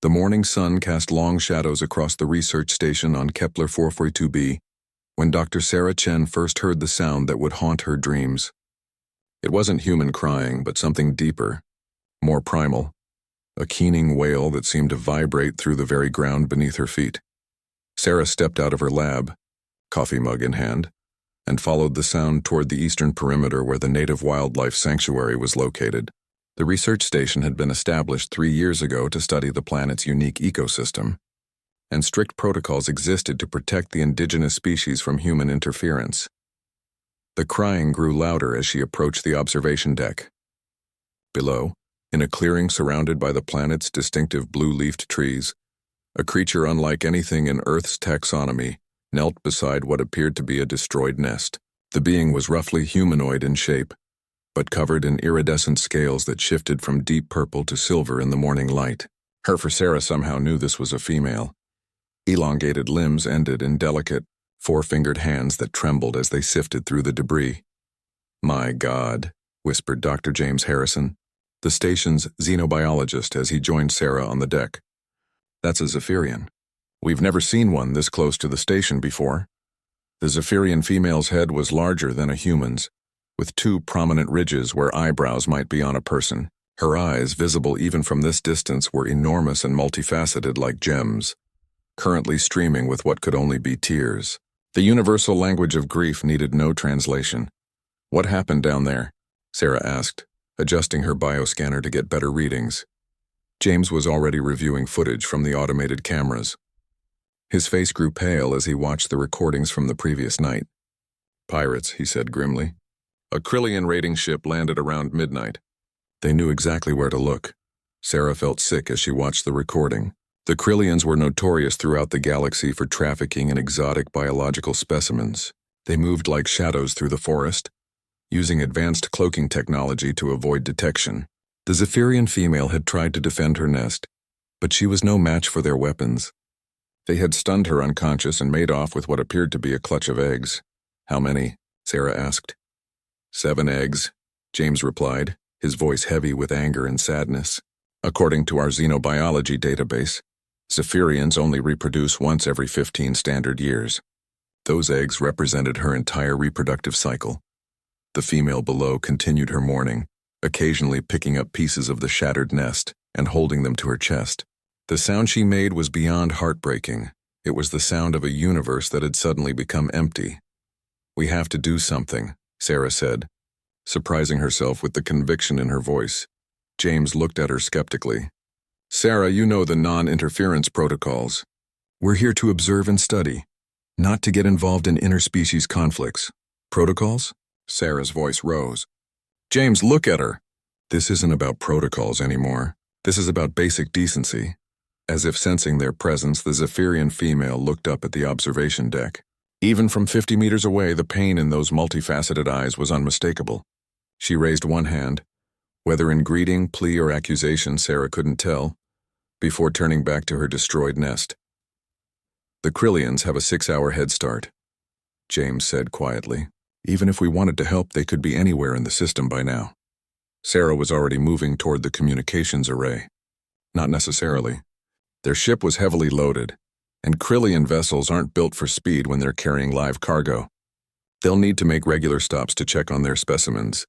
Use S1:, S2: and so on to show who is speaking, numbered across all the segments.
S1: The morning sun cast long shadows across the research station on Kepler 442b when Dr. Sarah Chen first heard the sound that would haunt her dreams. It wasn't human crying, but something deeper, more primal, a keening wail that seemed to vibrate through the very ground beneath her feet. Sarah stepped out of her lab, coffee mug in hand, and followed the sound toward the eastern perimeter where the native wildlife sanctuary was located. The research station had been established 3 years ago to study the planet's unique ecosystem, and strict protocols existed to protect the indigenous species from human interference. The crying grew louder as she approached the observation deck. Below, in a clearing surrounded by the planet's distinctive blue-leafed trees, a creature unlike anything in Earth's taxonomy knelt beside what appeared to be a destroyed nest. The being was roughly humanoid in shape, but covered in iridescent scales that shifted from deep purple to silver in the morning light. Sarah somehow knew this was a female. Elongated limbs ended in delicate, four-fingered hands that trembled as they sifted through the debris. "My God," whispered Dr. James Harrison, the station's xenobiologist, as he joined Sarah on the deck. "That's a Zephyrian. We've never seen one this close to the station before." The Zephyrian female's head was larger than a human's, with 2 prominent ridges where eyebrows might be on a person. Her eyes, visible even from this distance, were enormous and multifaceted like gems, currently streaming with what could only be tears. The universal language of grief needed no translation. "What happened down there?" Sarah asked, adjusting her bioscanner to get better readings. James was already reviewing footage from the automated cameras. His face grew pale as he watched the recordings from the previous night. "Pirates," he said grimly. "A Krillian raiding ship landed around midnight." They knew exactly where to look. Sarah felt sick as she watched the recording. The Krillians were notorious throughout the galaxy for trafficking in exotic biological specimens. They moved like shadows through the forest, using advanced cloaking technology to avoid detection. The Zephyrian female had tried to defend her nest, but she was no match for their weapons. They had stunned her unconscious and made off with what appeared to be a clutch of eggs. "How many?" Sarah asked. 7 eggs, James replied, his voice heavy with anger and sadness. "According to our xenobiology database, Zephyrians only reproduce once every 15 standard years." Those eggs represented her entire reproductive cycle. The female below continued her mourning, occasionally picking up pieces of the shattered nest and holding them to her chest. The sound she made was beyond heartbreaking. It was the sound of a universe that had suddenly become empty. "We have to do something," Sarah said, surprising herself with the conviction in her voice. James looked at her skeptically. "Sarah, you know the non-interference protocols. We're here to observe and study, not to get involved in interspecies conflicts." "Protocols?" Sarah's voice rose. "James, look at her." "This isn't about protocols anymore. This is about basic decency." As if sensing their presence, the Zephyrian female looked up at the observation deck. Even from 50 meters away, the pain in those multifaceted eyes was unmistakable. She raised one hand, whether in greeting, plea, or accusation, Sarah couldn't tell, before turning back to her destroyed nest. "The Krillians have a 6-hour head start," James said quietly. "Even if we wanted to help, they could be anywhere in the system by now." Sarah was already moving toward the communications array. "Not necessarily. Their ship was heavily loaded, and Krillian vessels aren't built for speed when they're carrying live cargo. They'll need to make regular stops to check on their specimens."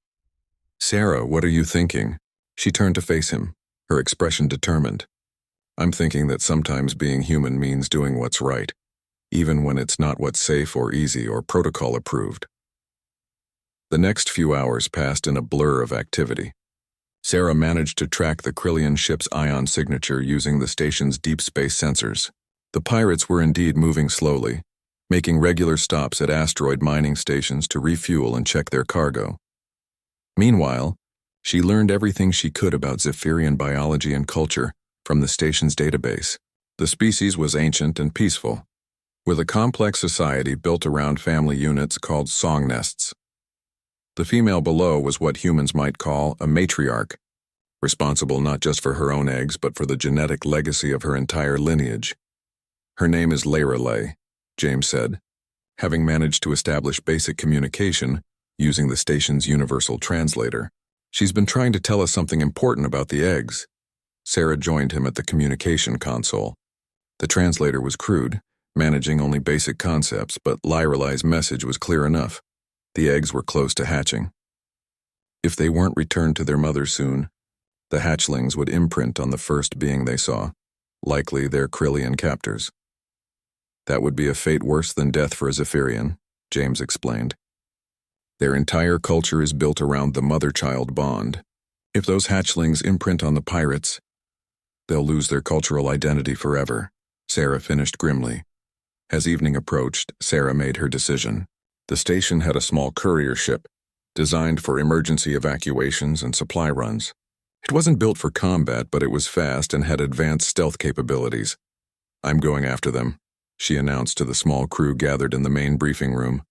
S1: "Sarah, what are you thinking?" She turned to face him, her expression determined. "I'm thinking that sometimes being human means doing what's right, even when it's not what's safe or easy or protocol approved." The next few hours passed in a blur of activity. Sarah managed to track the Krillian ship's ion signature using the station's deep space sensors. The pirates were indeed moving slowly, making regular stops at asteroid mining stations to refuel and check their cargo. Meanwhile, she learned everything she could about Zephyrian biology and culture from the station's database. The species was ancient and peaceful, with a complex society built around family units called song nests. The female below was what humans might call a matriarch, responsible not just for her own eggs but for the genetic legacy of her entire lineage. "Her name is Lay," James said, having managed to establish basic communication using the station's universal translator. "She's been trying to tell us something important about the eggs. Sarah joined him at the communication console. The translator was crude, managing only basic concepts, but Lyrelai's message was clear enough. The eggs were close to hatching. If they weren't returned to their mother soon, the hatchlings would imprint on the first being they saw, likely their Krillian captors. That would be a fate worse than death for a Zephyrian, James explained. Their entire culture is built around the mother-child bond. If those hatchlings imprint on the pirates, they'll lose their cultural identity forever, Sarah finished grimly. As evening approached, Sarah made her decision. The station had a small courier ship, designed for emergency evacuations and supply runs. It wasn't built for combat, but it was fast and had advanced stealth capabilities. "I'm going after them," she announced to the small crew gathered in the main briefing room.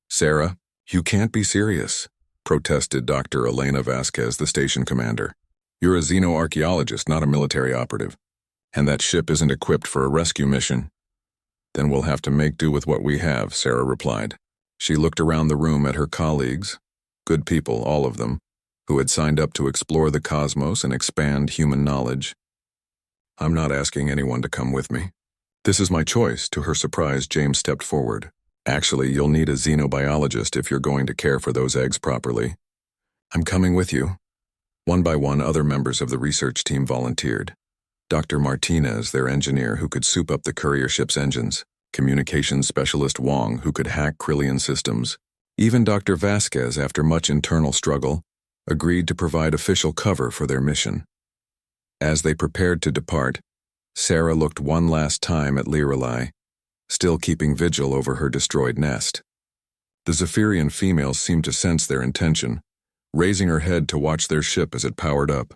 S1: "Sarah, you can't be serious," protested Dr. Elena Vasquez, the station commander. "You're a xenoarchaeologist, not a military operative. And that ship isn't equipped for a rescue mission." "Then we'll have to make do with what we have," Sarah replied. She looked around the room at her colleagues, good people, all of them, who had signed up to explore the cosmos and expand human knowledge. "I'm not asking anyone to come with me. This is my choice." To her surprise, James stepped forward. "Actually, you'll need a xenobiologist if you're going to care for those eggs properly." "I'm coming with you." One by one, other members of the research team volunteered. Dr. Martinez, their engineer who could soup up the courier ship's engines, communications specialist Wong who could hack Krillian systems. Even Dr. Vasquez, after much internal struggle, agreed to provide official cover for their mission. As they prepared to depart, Sarah looked one last time at Lyrelai, still keeping vigil over her destroyed nest. The Zephyrian female seemed to sense their intention, raising her head to watch their ship as it powered up.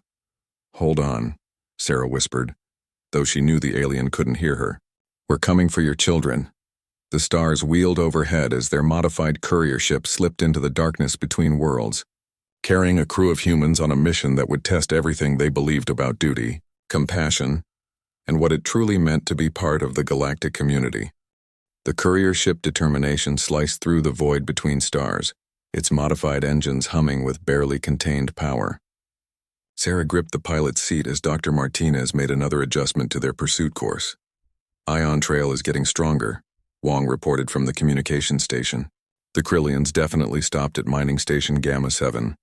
S1: "Hold on," Sarah whispered, though she knew the alien couldn't hear her. "We're coming for your children." The stars wheeled overhead as their modified courier ship slipped into the darkness between worlds, carrying a crew of humans on a mission that would test everything they believed about duty, compassion, and what it truly meant to be part of the galactic community. The courier ship Determination sliced through the void between stars, its modified engines humming with barely contained power. Sarah gripped the pilot's seat as Dr. Martinez made another adjustment to their pursuit course. "Ion trail is getting stronger," Wong reported from the communication station. "The Krillians definitely stopped at mining station Gamma 7.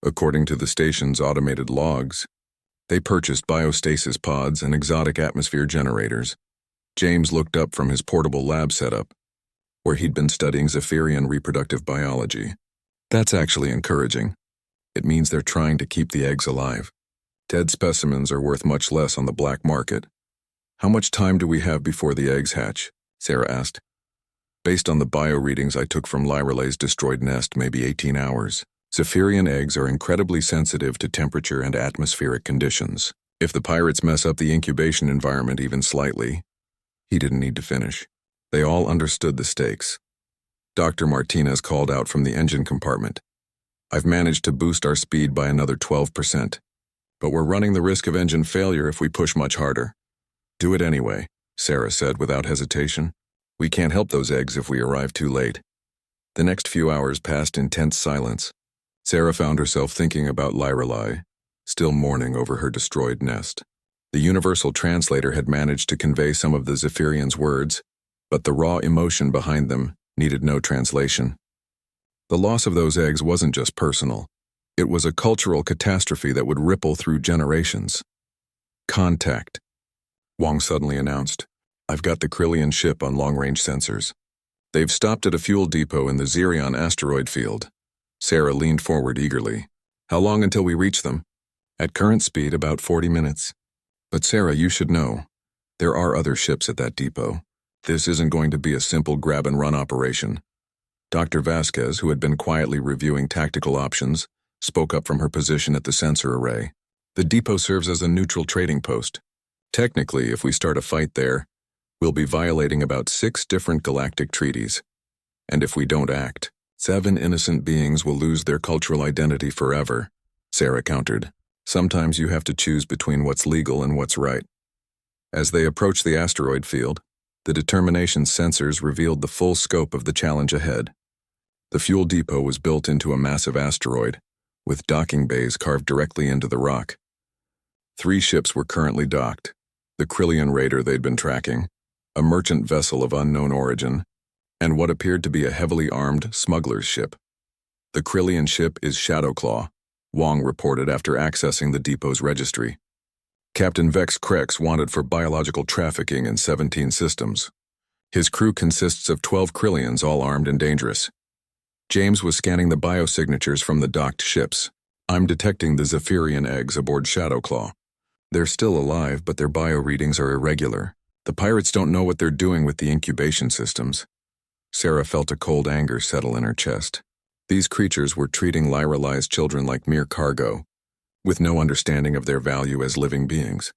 S1: According to the station's automated logs, they purchased biostasis pods and exotic atmosphere generators." James looked up from his portable lab setup, where he'd been studying Zephyrian reproductive biology. "That's actually encouraging. It means they're trying to keep the eggs alive. Dead specimens are worth much less on the black market." "How much time do we have before the eggs hatch?" Sarah asked. "Based on the bio readings I took from Lyrelai's destroyed nest, maybe 18 hours. Zephyrian eggs are incredibly sensitive to temperature and atmospheric conditions. If the pirates mess up the incubation environment even slightly..." He didn't need to finish. They all understood the stakes. Dr. Martinez called out from the engine compartment. "I've managed to boost our speed by another 12%, but we're running the risk of engine failure if we push much harder." "Do it anyway," Sarah said without hesitation. "We can't help those eggs if we arrive too late." The next few hours passed in tense silence. Sarah found herself thinking about Lyrelai, still mourning over her destroyed nest. The universal translator had managed to convey some of the Zephyrians' words, but the raw emotion behind them needed no translation. The loss of those eggs wasn't just personal. It was a cultural catastrophe that would ripple through generations. "Contact," Wong suddenly announced. "I've got the Krillian ship on long-range sensors. They've stopped at a fuel depot in the Xerion asteroid field." Sarah leaned forward eagerly. "How long until we reach them?" "At current speed, about 40 minutes. But Sarah, you should know. There are other ships at that depot. This isn't going to be a simple grab-and-run operation." Dr. Vasquez, who had been quietly reviewing tactical options, spoke up from her position at the sensor array. "The depot serves as a neutral trading post. Technically, if we start a fight there, we'll be violating about 6 different galactic treaties. And if we don't act, 7 innocent beings will lose their cultural identity forever," Sarah countered. "Sometimes you have to choose between what's legal and what's right." As they approached the asteroid field, the Determination sensors revealed the full scope of the challenge ahead. The fuel depot was built into a massive asteroid, with docking bays carved directly into the rock. 3 ships were currently docked: the Krillian raider they'd been tracking, a merchant vessel of unknown origin, and what appeared to be a heavily armed smuggler's ship. The Krillian ship is Shadowclaw, Wong reported after accessing the depot's registry. Captain Vex Krex wanted for biological trafficking in 17 systems. His crew consists of 12 Krillians, all armed and dangerous. James was scanning the biosignatures from the docked ships. I'm detecting the Zephyrian eggs aboard Shadowclaw. They're still alive, but their bio-readings are irregular. The pirates don't know what they're doing with the incubation systems. Sarah felt a cold anger settle in her chest. These creatures were treating Lyralized children like mere cargo, with no understanding of their value as living beings.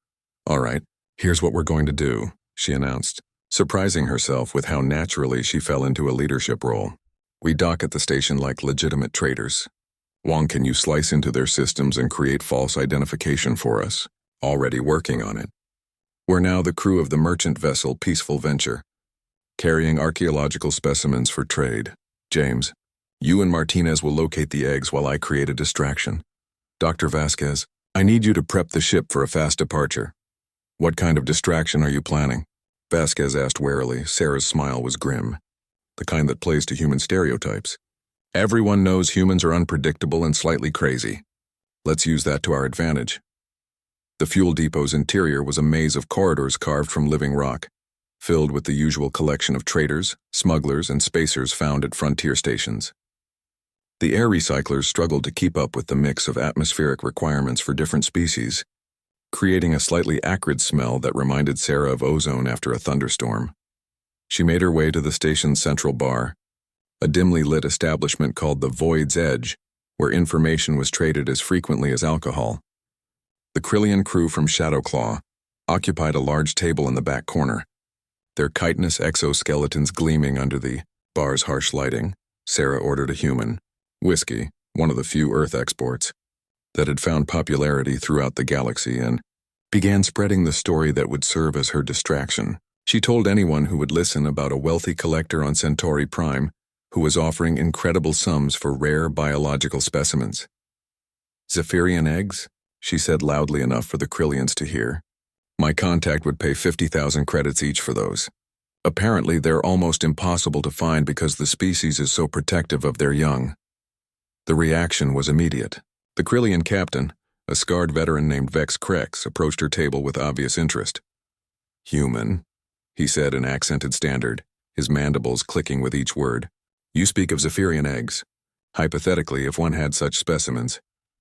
S1: All right, here's what we're going to do, she announced, surprising herself with how naturally she fell into a leadership role. We dock at the station like legitimate traders. Wong, can you slice into their systems and create false identification for us? Already working on it. We're now the crew of the merchant vessel Peaceful Venture, carrying archaeological specimens for trade. James, you and Martinez will locate the eggs while I create a distraction. Dr. Vasquez, I need you to prep the ship for a fast departure. What kind of distraction are you planning? Vasquez asked warily. Sarah's smile was grim, the kind that plays to human stereotypes. Everyone knows humans are unpredictable and slightly crazy. Let's use that to our advantage. The fuel depot's interior was a maze of corridors carved from living rock, filled with the usual collection of traders, smugglers, and spacers found at frontier stations. The air recyclers struggled to keep up with the mix of atmospheric requirements for different species, creating a slightly acrid smell that reminded Sarah of ozone after a thunderstorm. She made her way to the station's central bar, a dimly lit establishment called the Void's Edge, where information was traded as frequently as alcohol. The Krillian crew from Shadowclaw occupied a large table in the back corner, their chitinous exoskeletons gleaming under the bar's harsh lighting. Sarah ordered a human whiskey, one of the few Earth exports, that had found popularity throughout the galaxy, and began spreading the story that would serve as her distraction. She told anyone who would listen about a wealthy collector on Centauri Prime who was offering incredible sums for rare biological specimens. Zephyrian eggs? She said loudly enough for the Krillians to hear. My contact would pay 50,000 credits each for those. Apparently, they're almost impossible to find because the species is so protective of their young. The reaction was immediate. The Krillian captain, a scarred veteran named Vex Krex, approached her table with obvious interest. Human, he said in accented standard, his mandibles clicking with each word. You speak of Zephyrian eggs. Hypothetically, if one had such specimens,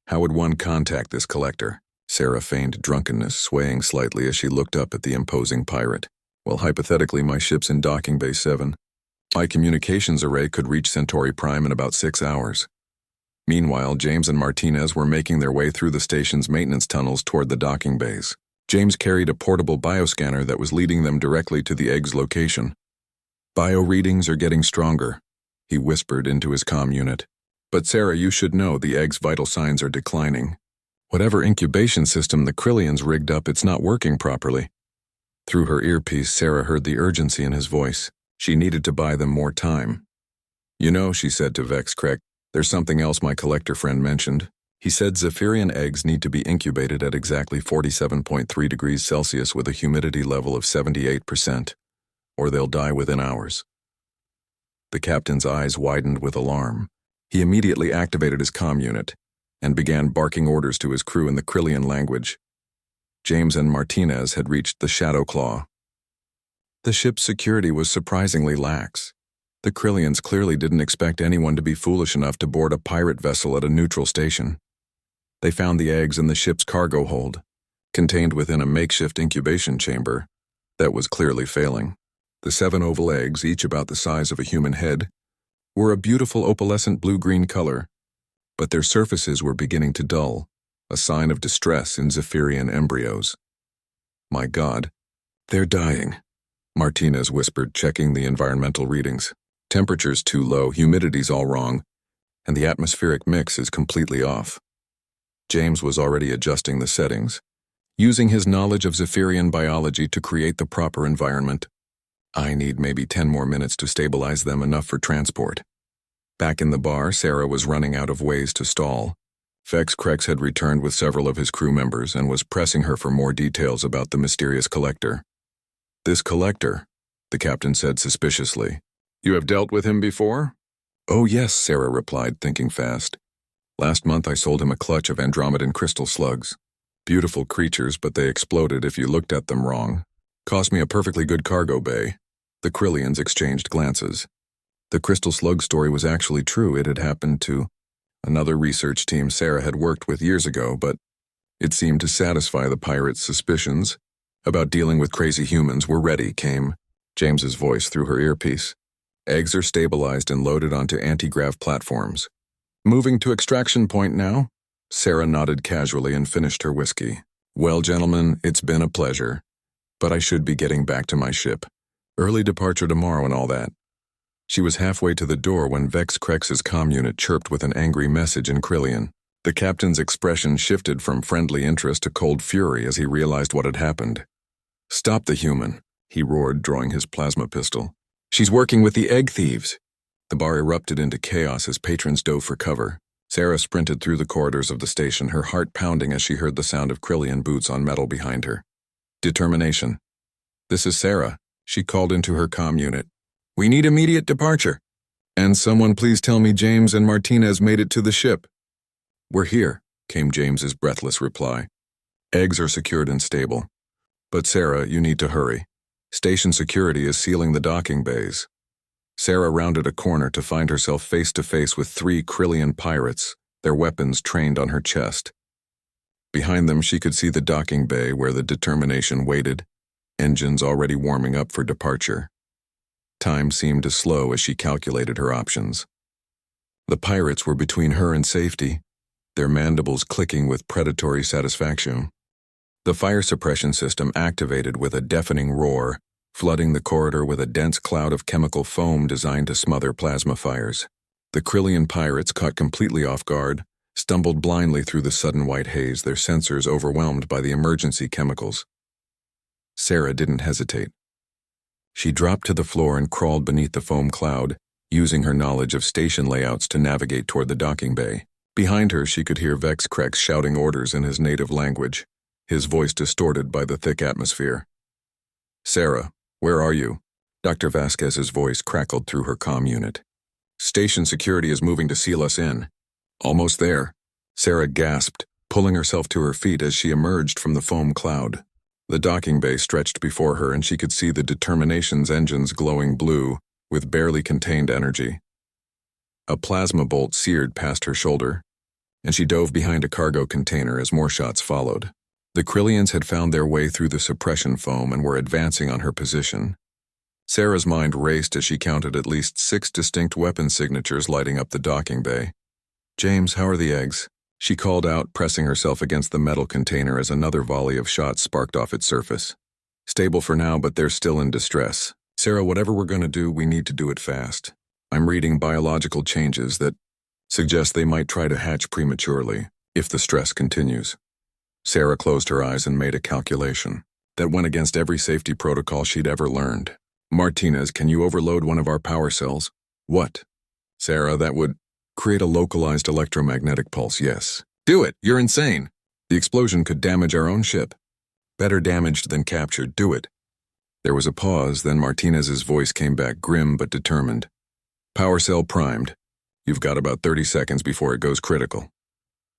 S1: how would one contact this collector? Sarah feigned drunkenness, swaying slightly as she looked up at the imposing pirate. Well, hypothetically, my ship's in Docking Bay 7. My communications array could reach Centauri Prime in about 6 hours. Meanwhile, James and Martinez were making their way through the station's maintenance tunnels toward the docking bays. James carried a portable bioscanner that was leading them directly to the egg's location. Bio readings are getting stronger, he whispered into his comm unit. But Sarah, you should know the egg's vital signs are declining. Whatever incubation system the Krillians rigged up, it's not working properly. Through her earpiece, Sarah heard the urgency in his voice. She needed to buy them more time. You know, she said to Vex Krex, there's something else my collector friend mentioned. He said Zephyrian eggs need to be incubated at exactly 47.3 degrees Celsius with a humidity level of 78%, or they'll die within hours. The captain's eyes widened with alarm. He immediately activated his comm unit and began barking orders to his crew in the Krillian language. James and Martinez had reached the Shadowclaw. The ship's security was surprisingly lax. The Krillians clearly didn't expect anyone to be foolish enough to board a pirate vessel at a neutral station. They found the eggs in the ship's cargo hold, contained within a makeshift incubation chamber that was clearly failing. The 7 oval eggs, each about the size of a human head, were a beautiful opalescent blue-green color, but their surfaces were beginning to dull, a sign of distress in Zephyrian embryos. My God, they're dying, Martinez whispered, checking the environmental readings. Temperature's too low, humidity's all wrong, and the atmospheric mix is completely off. James was already adjusting the settings, using his knowledge of Zephyrian biology to create the proper environment. I need maybe 10 more minutes to stabilize them enough for transport. Back in the bar, Sarah was running out of ways to stall. Vex Krex had returned with several of his crew members and was pressing her for more details about the mysterious collector. This collector, the captain said suspiciously. You have dealt with him before? Oh yes, Sarah replied, thinking fast. Last month I sold him a clutch of Andromedan crystal slugs. Beautiful creatures, but they exploded if you looked at them wrong. Cost me a perfectly good cargo bay. The Krillians exchanged glances. The crystal slug story was actually true. It had happened to another research team Sarah had worked with years ago, but it seemed to satisfy the pirates' suspicions about dealing with crazy humans. We're ready, came James's voice through her earpiece. Eggs are stabilized and loaded onto anti-grav platforms. Moving to extraction point now? Sarah nodded casually and finished her whiskey. Well, gentlemen, it's been a pleasure, but I should be getting back to my ship. Early departure tomorrow and all that. She was halfway to the door when Vex Krex's comm unit chirped with an angry message in Krillian. The captain's expression shifted from friendly interest to cold fury as he realized what had happened. Stop the human, he roared, drawing his plasma pistol. She's working with the egg thieves. The bar erupted into chaos as patrons dove for cover. Sarah sprinted through the corridors of the station, her heart pounding as she heard the sound of Krillian boots on metal behind her. Determination. This is Sarah, she called into her comm unit. We need immediate departure. And someone please tell me James and Martinez made it to the ship. We're here, came James's breathless reply. Eggs are secured and stable. But Sarah, you need to hurry. Station security is sealing the docking bays. Sarah rounded a corner to find herself face to face with 3 Krillian pirates, their weapons trained on her chest. Behind them she could see the docking bay where the Determination waited, engines already warming up for departure. Time seemed to slow as she calculated her options. The pirates were between her and safety, their mandibles clicking with predatory satisfaction. The fire suppression system activated with a deafening roar, flooding the corridor with a dense cloud of chemical foam designed to smother plasma fires. The Krillian pirates, caught completely off guard, stumbled blindly through the sudden white haze, their sensors overwhelmed by the emergency chemicals. Sarah didn't hesitate. She dropped to the floor and crawled beneath the foam cloud, using her knowledge of station layouts to navigate toward the docking bay. Behind her, she could hear Vex Krex shouting orders in his native language, his voice distorted by the thick atmosphere. Sarah, where are you? Dr. Vasquez's voice crackled through her comm unit. Station security is moving to seal us in. Almost there. Sarah gasped, pulling herself to her feet as she emerged from the foam cloud. The docking bay stretched before her and she could see the Determination's engines glowing blue with barely contained energy. A plasma bolt seared past her shoulder, and she dove behind a cargo container as more shots followed. The Krillians had found their way through the suppression foam and were advancing on her position. Sarah's mind raced as she counted at least 6 distinct weapon signatures lighting up the docking bay. James, how are the eggs? She called out, pressing herself against the metal container as another volley of shots sparked off its surface. Stable for now, but they're still in distress. Sarah, whatever we're going to do, we need to do it fast. I'm reading biological changes that suggest they might try to hatch prematurely if the stress continues. Sarah closed her eyes and made a calculation that went against every safety protocol she'd ever learned. Martinez, can you overload one of our power cells? What? Sarah, that would create a localized electromagnetic pulse, yes. Do it, you're insane. The explosion could damage our own ship. Better damaged than captured, do it. There was a pause, then Martinez's voice came back grim but determined. Power cell primed. You've got about 30 seconds before it goes critical.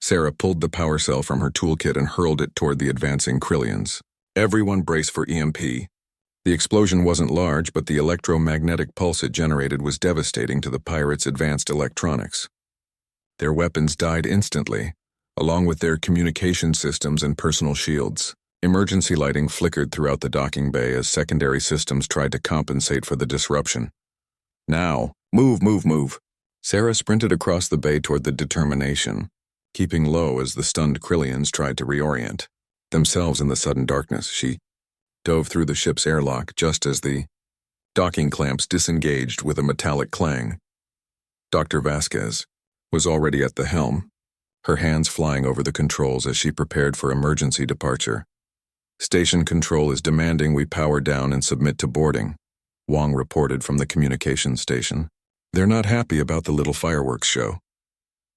S1: Sarah pulled the power cell from her toolkit and hurled it toward the advancing Krillians. Everyone brace for EMP. The explosion wasn't large, but the electromagnetic pulse it generated was devastating to the pirates' advanced electronics. Their weapons died instantly, along with their communication systems and personal shields. Emergency lighting flickered throughout the docking bay as secondary systems tried to compensate for the disruption. Now, move, move, move. Sarah sprinted across the bay toward the Determination, keeping low as the stunned Krillians tried to reorient themselves in the sudden darkness. She dove through the ship's airlock just as the docking clamps disengaged with a metallic clang. Dr. Vasquez was already at the helm, her hands flying over the controls as she prepared for emergency departure. Station control is demanding we power down and submit to boarding, Wong reported from the communications station. They're not happy about the little fireworks show.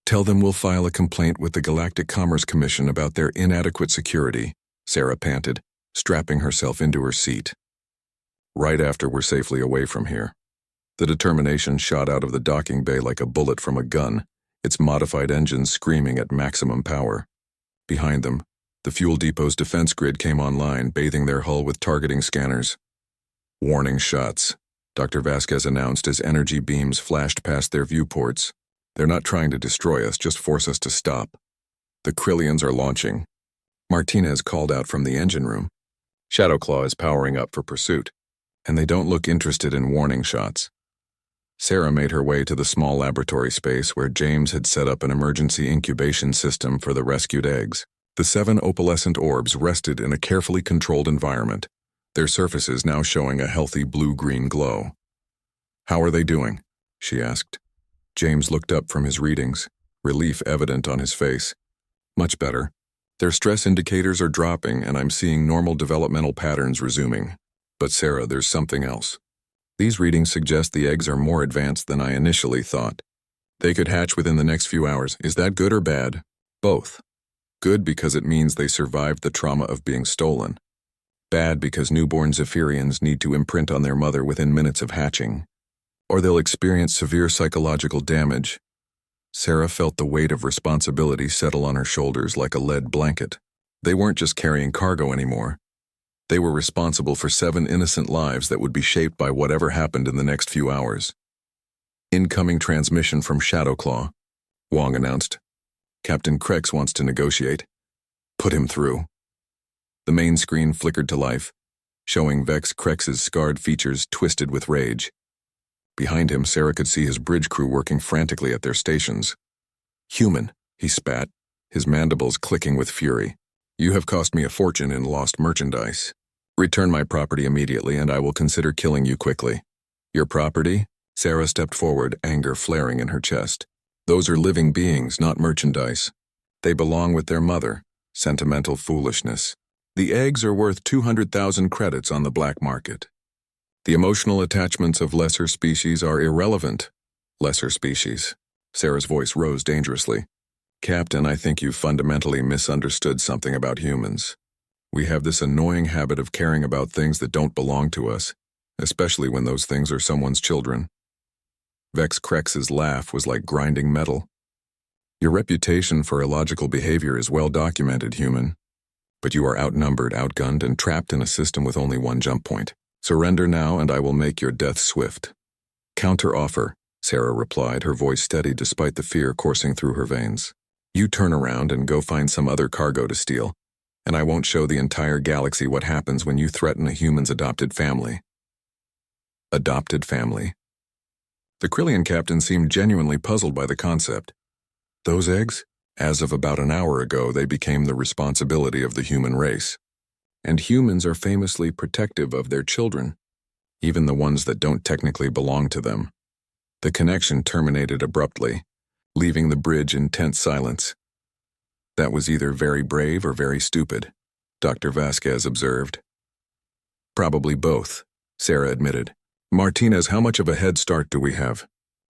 S1: Tell them we'll file a complaint with the Galactic Commerce Commission about their inadequate security, Sarah panted, strapping herself into her seat. Right after we're safely away from here. The Determination shot out of the docking bay like a bullet from a gun, its modified engines screaming at maximum power. Behind them, the fuel depot's defense grid came online, bathing their hull with targeting scanners. Warning shots, Dr. Vasquez announced as energy beams flashed past their viewports. They're not trying to destroy us, just force us to stop. The Krillians are launching. Martinez called out from the engine room. Shadowclaw is powering up for pursuit, and they don't look interested in warning shots. Sarah made her way to the small laboratory space where James had set up an emergency incubation system for the rescued eggs. The 7 opalescent orbs rested in a carefully controlled environment, their surfaces now showing a healthy blue-green glow. "How are they doing?" she asked. James looked up from his readings, relief evident on his face. "Much better. Their stress indicators are dropping and I'm seeing normal developmental patterns resuming. But Sarah, there's something else. These readings suggest the eggs are more advanced than I initially thought. They could hatch within the next few hours. Is that good or bad?" "Both. Good because it means they survived the trauma of being stolen. Bad because newborn Zephyrians need to imprint on their mother within minutes of hatching, or they'll experience severe psychological damage." Sarah felt the weight of responsibility settle on her shoulders like a lead blanket. They weren't just carrying cargo anymore. They were responsible for 7 innocent lives that would be shaped by whatever happened in the next few hours. "Incoming transmission from Shadowclaw," Wong announced. "Captain Krex wants to negotiate." "Put him through." The main screen flickered to life, showing Vex Krex's scarred features twisted with rage. Behind him, Sarah could see his bridge crew working frantically at their stations. "Human," he spat, his mandibles clicking with fury. "You have cost me a fortune in lost merchandise. Return my property immediately and I will consider killing you quickly." "Your property?" Sarah stepped forward, anger flaring in her chest. "Those are living beings, not merchandise. They belong with their mother. Sentimental foolishness. The eggs are worth 200,000 credits on the black market. The emotional attachments of lesser species are irrelevant." "Lesser species." Sarah's voice rose dangerously. "Captain, I think you've fundamentally misunderstood something about humans. We have this annoying habit of caring about things that don't belong to us, especially when those things are someone's children." Vex Krex's laugh was like grinding metal. "Your reputation for illogical behavior is well documented, human. But you are outnumbered, outgunned, and trapped in a system with only one jump point. Surrender now and I will make your death swift." "Counter-offer," Sarah replied, her voice steady despite the fear coursing through her veins. "You turn around and go find some other cargo to steal, and I won't show the entire galaxy what happens when you threaten a human's adopted family." Adopted family? The Krillian captain seemed genuinely puzzled by the concept. "Those eggs? As of about an hour ago, they became the responsibility of the human race. And humans are famously protective of their children, even the ones that don't technically belong to them." The connection terminated abruptly, leaving the bridge in tense silence. "That was either very brave or very stupid," Dr. Vasquez observed. "Probably both," Sarah admitted. "Martinez, how much of a head start do we have?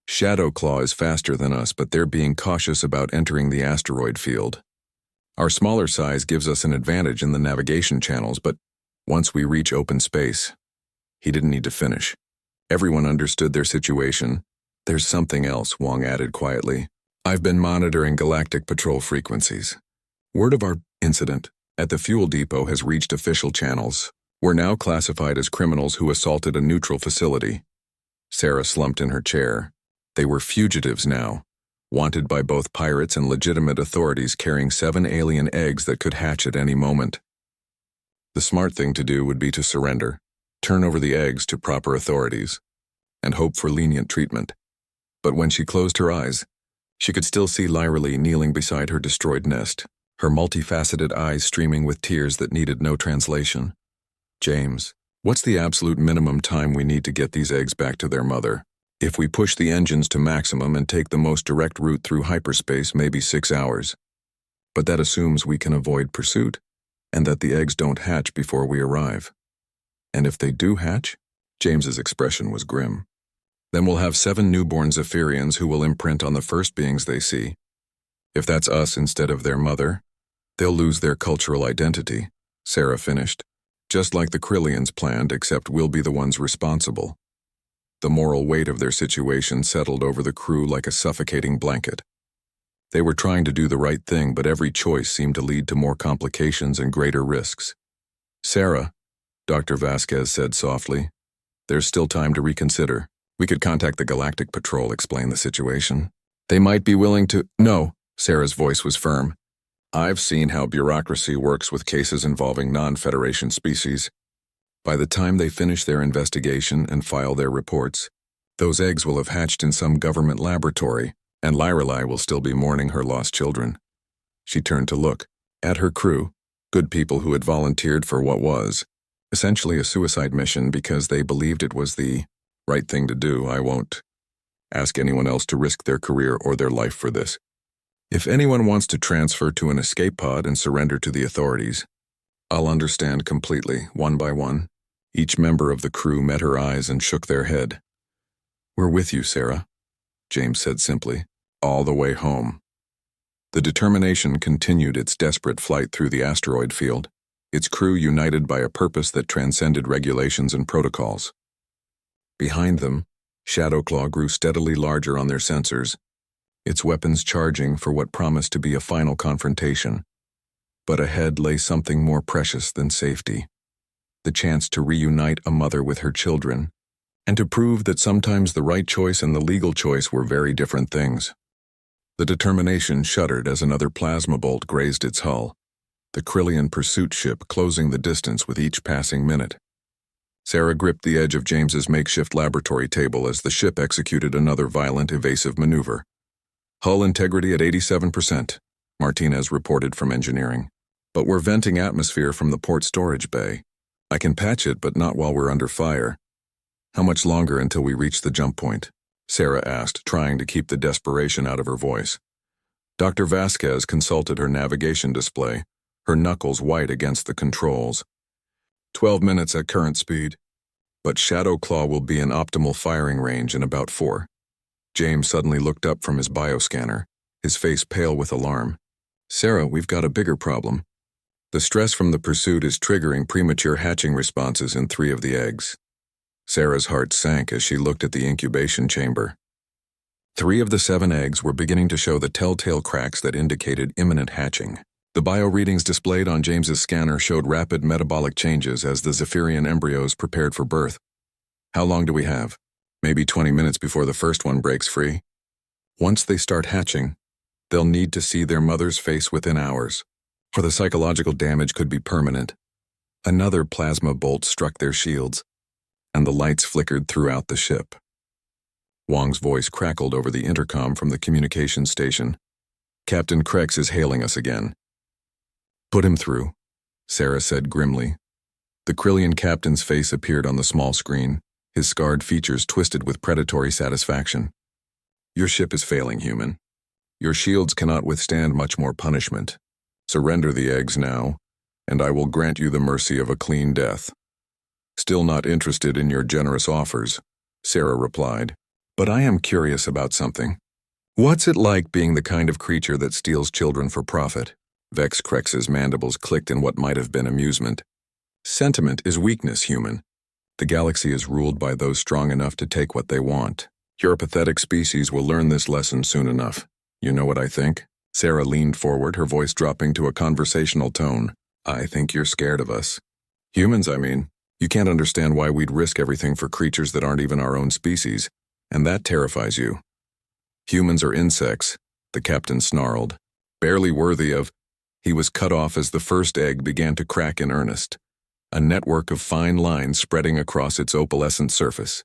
S1: Shadowclaw is faster than us, but they're being cautious about entering the asteroid field. Our smaller size gives us an advantage in the navigation channels, but once we reach open space..." He didn't need to finish. Everyone understood their situation. "There's something else," Wong added quietly. "I've been monitoring galactic patrol frequencies. Word of our incident at the fuel depot has reached official channels. We're now classified as criminals who assaulted a neutral facility." Sarah slumped in her chair. They were fugitives now, wanted by both pirates and legitimate authorities carrying 7 alien eggs that could hatch at any moment. The smart thing to do would be to surrender, turn over the eggs to proper authorities, and hope for lenient treatment. But when she closed her eyes, she could still see Lyra Lee kneeling beside her destroyed nest, her multifaceted eyes streaming with tears that needed no translation. "James, what's the absolute minimum time we need to get these eggs back to their mother? If we push the engines to maximum and take the most direct route through hyperspace, maybe 6 hours. But that assumes we can avoid pursuit, and that the eggs don't hatch before we arrive. And if they do hatch," James's expression was grim, "then we'll have 7 newborn Zephyrians who will imprint on the first beings they see, If that's us instead of their mother, they'll lose their cultural identity, Sarah finished. Just like the Krillians planned, except we'll be the ones responsible. The moral weight of their situation settled over the crew like a suffocating blanket. They were trying to do the right thing, but every choice seemed to lead to more complications and greater risks. Sarah, Dr. Vasquez said softly, there's still time to reconsider. We could contact the Galactic Patrol, explain the situation. They might be willing to— No, Sarah's voice was firm. I've seen how bureaucracy works with cases involving non-Federation species. By the time they finish their investigation and file their reports, those eggs will have hatched in some government laboratory, and Lyrelai will still be mourning her lost children. She turned to look at her crew, good people who had volunteered for what was essentially a suicide mission because they believed it was the right thing to do. I won't ask anyone else to risk their career or their life for this. If anyone wants to transfer to an escape pod and surrender to the authorities, I'll understand completely, one by one. Each member of the crew met her eyes and shook their head. We're with you, Sarah, James said simply, all the way home. The Determination continued its desperate flight through the asteroid field, its crew united by a purpose that transcended regulations and protocols. Behind them, Shadowclaw grew steadily larger on their sensors, its weapons charging for what promised to be a final confrontation. But ahead lay something more precious than safety, the chance to reunite a mother with her children, and to prove that sometimes the right choice and the legal choice were very different things. The Determination shuddered as another plasma bolt grazed its hull, the Krillian pursuit ship closing the distance with each passing minute. Sarah gripped the edge of James's makeshift laboratory table as the ship executed another violent evasive maneuver. Hull integrity at 87%, Martinez reported from engineering. But we're venting atmosphere from the port storage bay. I can patch it, but not while we're under fire. How much longer until we reach the jump point? Sarah asked, trying to keep the desperation out of her voice. Dr. Vasquez consulted her navigation display, her knuckles white against the controls. 12 minutes at current speed, but Shadowclaw will be in optimal firing range in about 4. James suddenly looked up from his bioscanner, his face pale with alarm. Sarah, we've got a bigger problem. The stress from the pursuit is triggering premature hatching responses in 3 of the eggs. Sarah's heart sank as she looked at the incubation chamber. 3 of the 7 eggs were beginning to show the telltale cracks that indicated imminent hatching. The bio-readings displayed on James's scanner showed rapid metabolic changes as the Zephyrian embryos prepared for birth. How long do we have? Maybe 20 minutes before the first one breaks free. Once they start hatching, they'll need to see their mother's face within hours, or the psychological damage could be permanent. Another plasma bolt struck their shields, and the lights flickered throughout the ship. Wong's voice crackled over the intercom from the communications station. Captain Krex is hailing us again. Put him through, Sarah said grimly. The Krillian captain's face appeared on the small screen, his scarred features twisted with predatory satisfaction. Your ship is failing, human. Your shields cannot withstand much more punishment. Surrender the eggs now, and I will grant you the mercy of a clean death. Still not interested in your generous offers, Sarah replied. But I am curious about something. What's it like being the kind of creature that steals children for profit? Vex Krex's mandibles clicked in what might have been amusement. Sentiment is weakness, human. The galaxy is ruled by those strong enough to take what they want. Your pathetic species will learn this lesson soon enough. You know what I think? Sarah leaned forward, her voice dropping to a conversational tone. I think you're scared of us. Humans, I mean. You can't understand why we'd risk everything for creatures that aren't even our own species, and that terrifies you. Humans are insects, the captain snarled. Barely worthy of— He was cut off as the first egg began to crack in earnest, a network of fine lines spreading across its opalescent surface.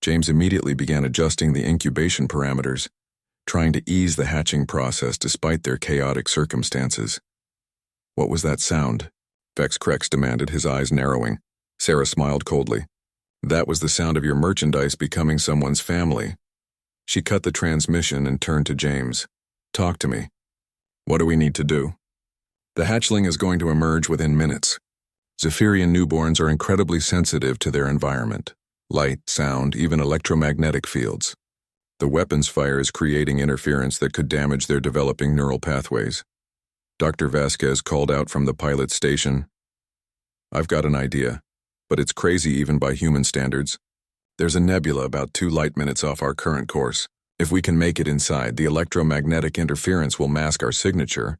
S1: James immediately began adjusting the incubation parameters, trying to ease the hatching process despite their chaotic circumstances. What was that sound? Vex Krex demanded, his eyes narrowing. Sarah smiled coldly. That was the sound of your merchandise becoming someone's family. She cut the transmission and turned to James. Talk to me. What do we need to do? The hatchling is going to emerge within minutes. Zephyrian newborns are incredibly sensitive to their environment. Light, sound, even electromagnetic fields. The weapons fire is creating interference that could damage their developing neural pathways. Dr. Vasquez called out from the pilot station. I've got an idea, but it's crazy even by human standards. There's a nebula about 2 light minutes off our current course. If we can make it inside, the electromagnetic interference will mask our signature,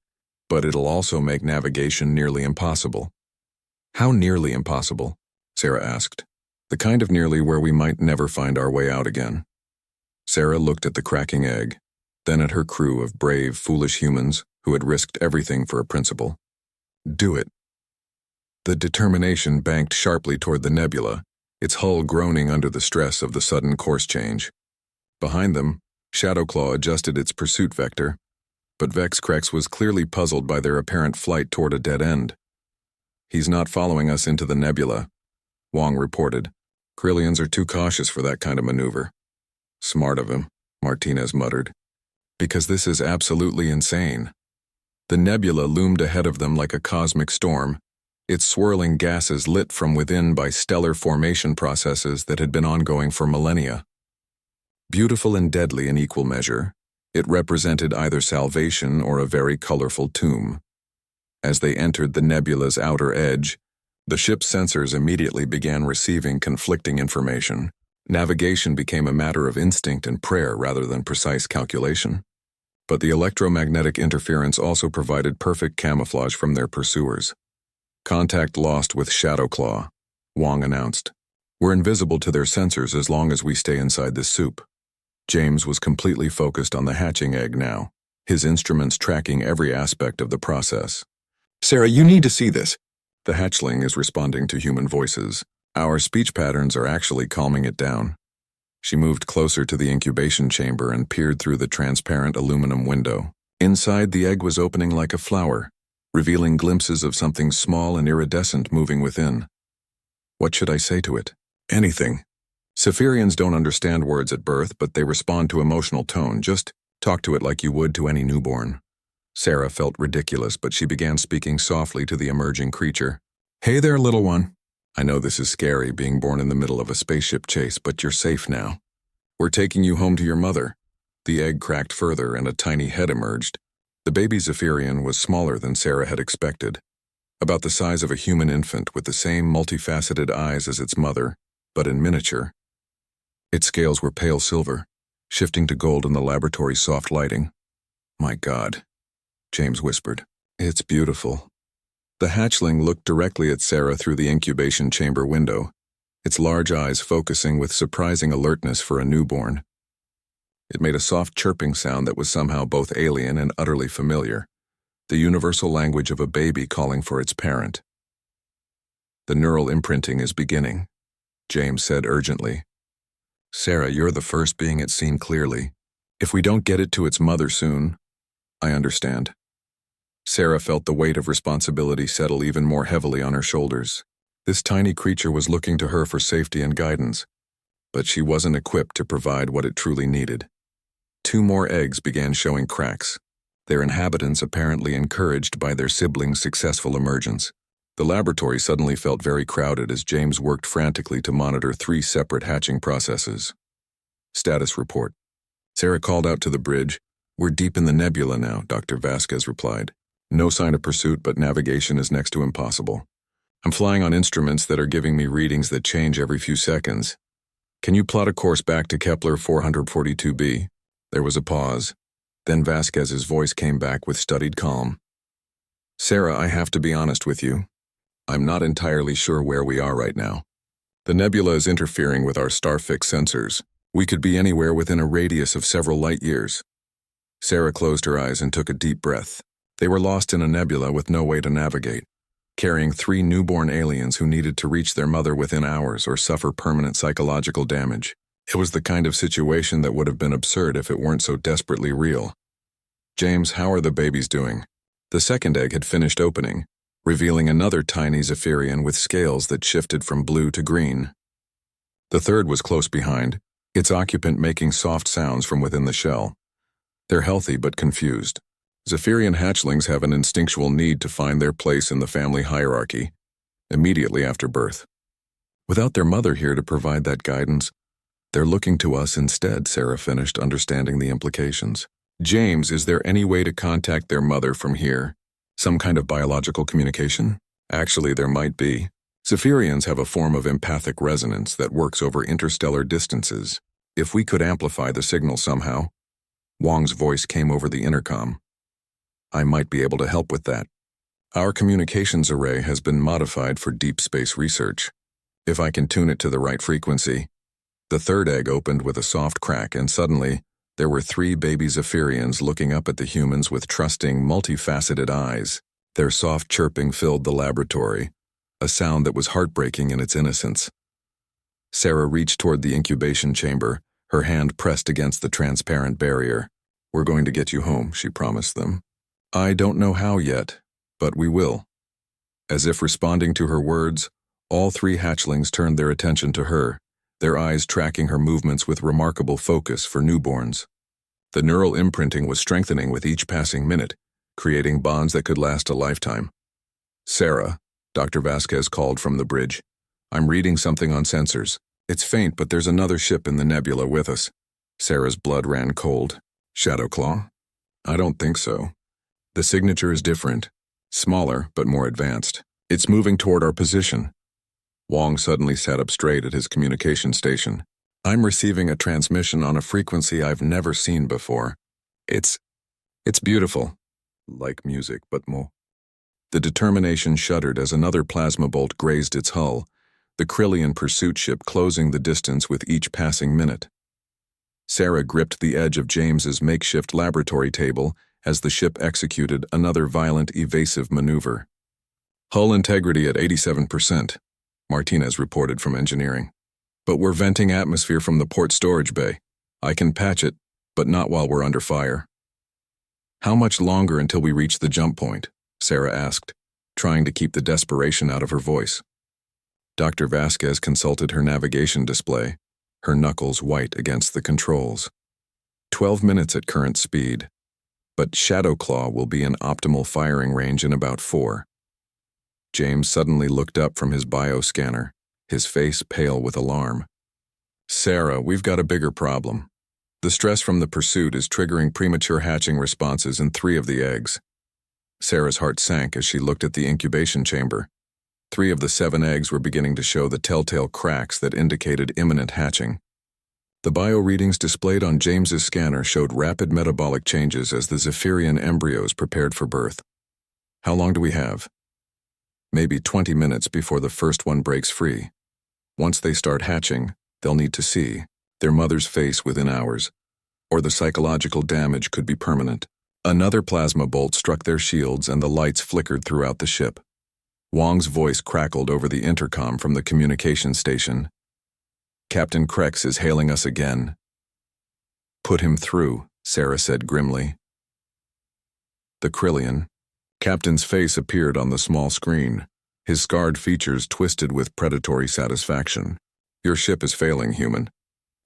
S1: but it'll also make navigation nearly impossible. How nearly impossible? Sarah asked. The kind of nearly where we might never find our way out again. Sarah looked at the cracking egg, then at her crew of brave, foolish humans who had risked everything for a principle. Do it. The determination banked sharply toward the nebula, its hull groaning under the stress of the sudden course change. Behind them, Shadowclaw adjusted its pursuit vector, but Vexcrex was clearly puzzled by their apparent flight toward a dead end. He's not following us into the nebula, Wong reported. Krillians are too cautious for that kind of maneuver. Smart of him, Martinez muttered. Because this is absolutely insane. The nebula loomed ahead of them like a cosmic storm, its swirling gases lit from within by stellar formation processes that had been ongoing for millennia. Beautiful and deadly in equal measure, it represented either salvation or a very colorful tomb. As they entered the nebula's outer edge, the ship's sensors immediately began receiving conflicting information. Navigation became a matter of instinct and prayer rather than precise calculation. But the electromagnetic interference also provided perfect camouflage from their pursuers. Contact lost with Shadowclaw, Wong announced. We're invisible to their sensors as long as we stay inside this soup. James was completely focused on the hatching egg now, his instruments tracking every aspect of the process. Sarah, you need to see this. The hatchling is responding to human voices. Our speech patterns are actually calming it down. She moved closer to the incubation chamber and peered through the transparent aluminum window. Inside, the egg was opening like a flower, revealing glimpses of something small and iridescent moving within. What should I say to it? Anything. Saphirians don't understand words at birth, but they respond to emotional tone. Just talk to it like you would to any newborn. Sarah felt ridiculous, but she began speaking softly to the emerging creature. Hey there, little one. I know this is scary, being born in the middle of a spaceship chase, but you're safe now. We're taking you home to your mother. The egg cracked further and a tiny head emerged. The baby Zephyrian was smaller than Sarah had expected. About the size of a human infant with the same multifaceted eyes as its mother, but in miniature. Its scales were pale silver, shifting to gold in the laboratory's soft lighting. My God, James whispered. It's beautiful. The hatchling looked directly at Sarah through the incubation chamber window, its large eyes focusing with surprising alertness for a newborn. It made a soft chirping sound that was somehow both alien and utterly familiar, the universal language of a baby calling for its parent. The neural imprinting is beginning, James said urgently. Sarah, you're the first being it's seen clearly. If we don't get it to its mother soon, I understand. Sarah felt the weight of responsibility settle even more heavily on her shoulders. This tiny creature was looking to her for safety and guidance, but she wasn't equipped to provide what it truly needed. 2 more eggs began showing cracks, their inhabitants apparently encouraged by their siblings' successful emergence. The laboratory suddenly felt very crowded as James worked frantically to monitor 3 separate hatching processes. Status report. Sarah called out to the bridge. We're deep in the nebula now, Dr. Vasquez replied. No sign of pursuit, but navigation is next to impossible. I'm flying on instruments that are giving me readings that change every few seconds. Can you plot a course back to Kepler 442b? There was a pause. Then Vasquez's voice came back with studied calm. Sarah, I have to be honest with you. I'm not entirely sure where we are right now. The nebula is interfering with our star-fixed sensors. We could be anywhere within a radius of several light years. Sarah closed her eyes and took a deep breath. They were lost in a nebula with no way to navigate, carrying 3 newborn aliens who needed to reach their mother within hours or suffer permanent psychological damage. It was the kind of situation that would have been absurd if it weren't so desperately real. James, how are the babies doing? The second egg had finished opening, revealing another tiny Zephyrian with scales that shifted from blue to green. The third was close behind, its occupant making soft sounds from within the shell. They're healthy but confused. Zephyrian hatchlings have an instinctual need to find their place in the family hierarchy, immediately after birth. Without their mother here to provide that guidance, They're looking to us instead, Sarah finished, understanding the implications. James, is there any way to contact their mother from here? Some kind of biological communication? Actually, there might be. Zephyrians have a form of empathic resonance that works over interstellar distances. If we could amplify the signal somehow. Wong's voice came over the intercom. I might be able to help with that. Our communications array has been modified for deep space research. If I can tune it to the right frequency. The third egg opened with a soft crack, and suddenly, there were 3 baby Zephyrians looking up at the humans with trusting, multifaceted eyes. Their soft chirping filled the laboratory, a sound that was heartbreaking in its innocence. Sarah reached toward the incubation chamber, her hand pressed against the transparent barrier. We're going to get you home, she promised them. I don't know how yet, but we will. As if responding to her words, all 3 hatchlings turned their attention to her, their eyes tracking her movements with remarkable focus for newborns. The neural imprinting was strengthening with each passing minute, creating bonds that could last a lifetime. Sarah, Dr. Vasquez called from the bridge. I'm reading something on sensors. It's faint, but there's another ship in the nebula with us. Sarah's blood ran cold. Shadowclaw? I don't think so. The signature is different. Smaller, but more advanced. It's moving toward our position. Wong suddenly sat up straight at his communication station. I'm receiving a transmission on a frequency I've never seen before. It's beautiful. Like music, but more. The Determination shuddered as another plasma bolt grazed its hull, the Krillian pursuit ship closing the distance with each passing minute. Sarah gripped the edge of James's makeshift laboratory table as the ship executed another violent, evasive maneuver. Hull integrity at 87%, Martinez reported from engineering. But we're venting atmosphere from the port storage bay. I can patch it, but not while we're under fire. How much longer until we reach the jump point? Sarah asked, trying to keep the desperation out of her voice. Dr. Vasquez consulted her navigation display, her knuckles white against the controls. 12 minutes at current speed, but Shadowclaw will be in optimal firing range in about 4. James suddenly looked up from his bioscanner, his face pale with alarm. Sarah, we've got a bigger problem. The stress from the pursuit is triggering premature hatching responses in 3 of the eggs. Sarah's heart sank as she looked at the incubation chamber. 3 of the 7 eggs were beginning to show the telltale cracks that indicated imminent hatching. The bio readings displayed on James's scanner showed rapid metabolic changes as the Zephyrian embryos prepared for birth. How long do we have? Maybe 20 minutes before the first one breaks free. Once they start hatching, they'll need to see their mother's face within hours, or the psychological damage could be permanent. Another plasma bolt struck their shields and the lights flickered throughout the ship. Wong's voice crackled over the intercom from the communication station. Captain Krex is hailing us again. Put him through, Sarah said grimly. The Krillian. Captain's face appeared on the small screen, his scarred features twisted with predatory satisfaction. Your ship is failing, human.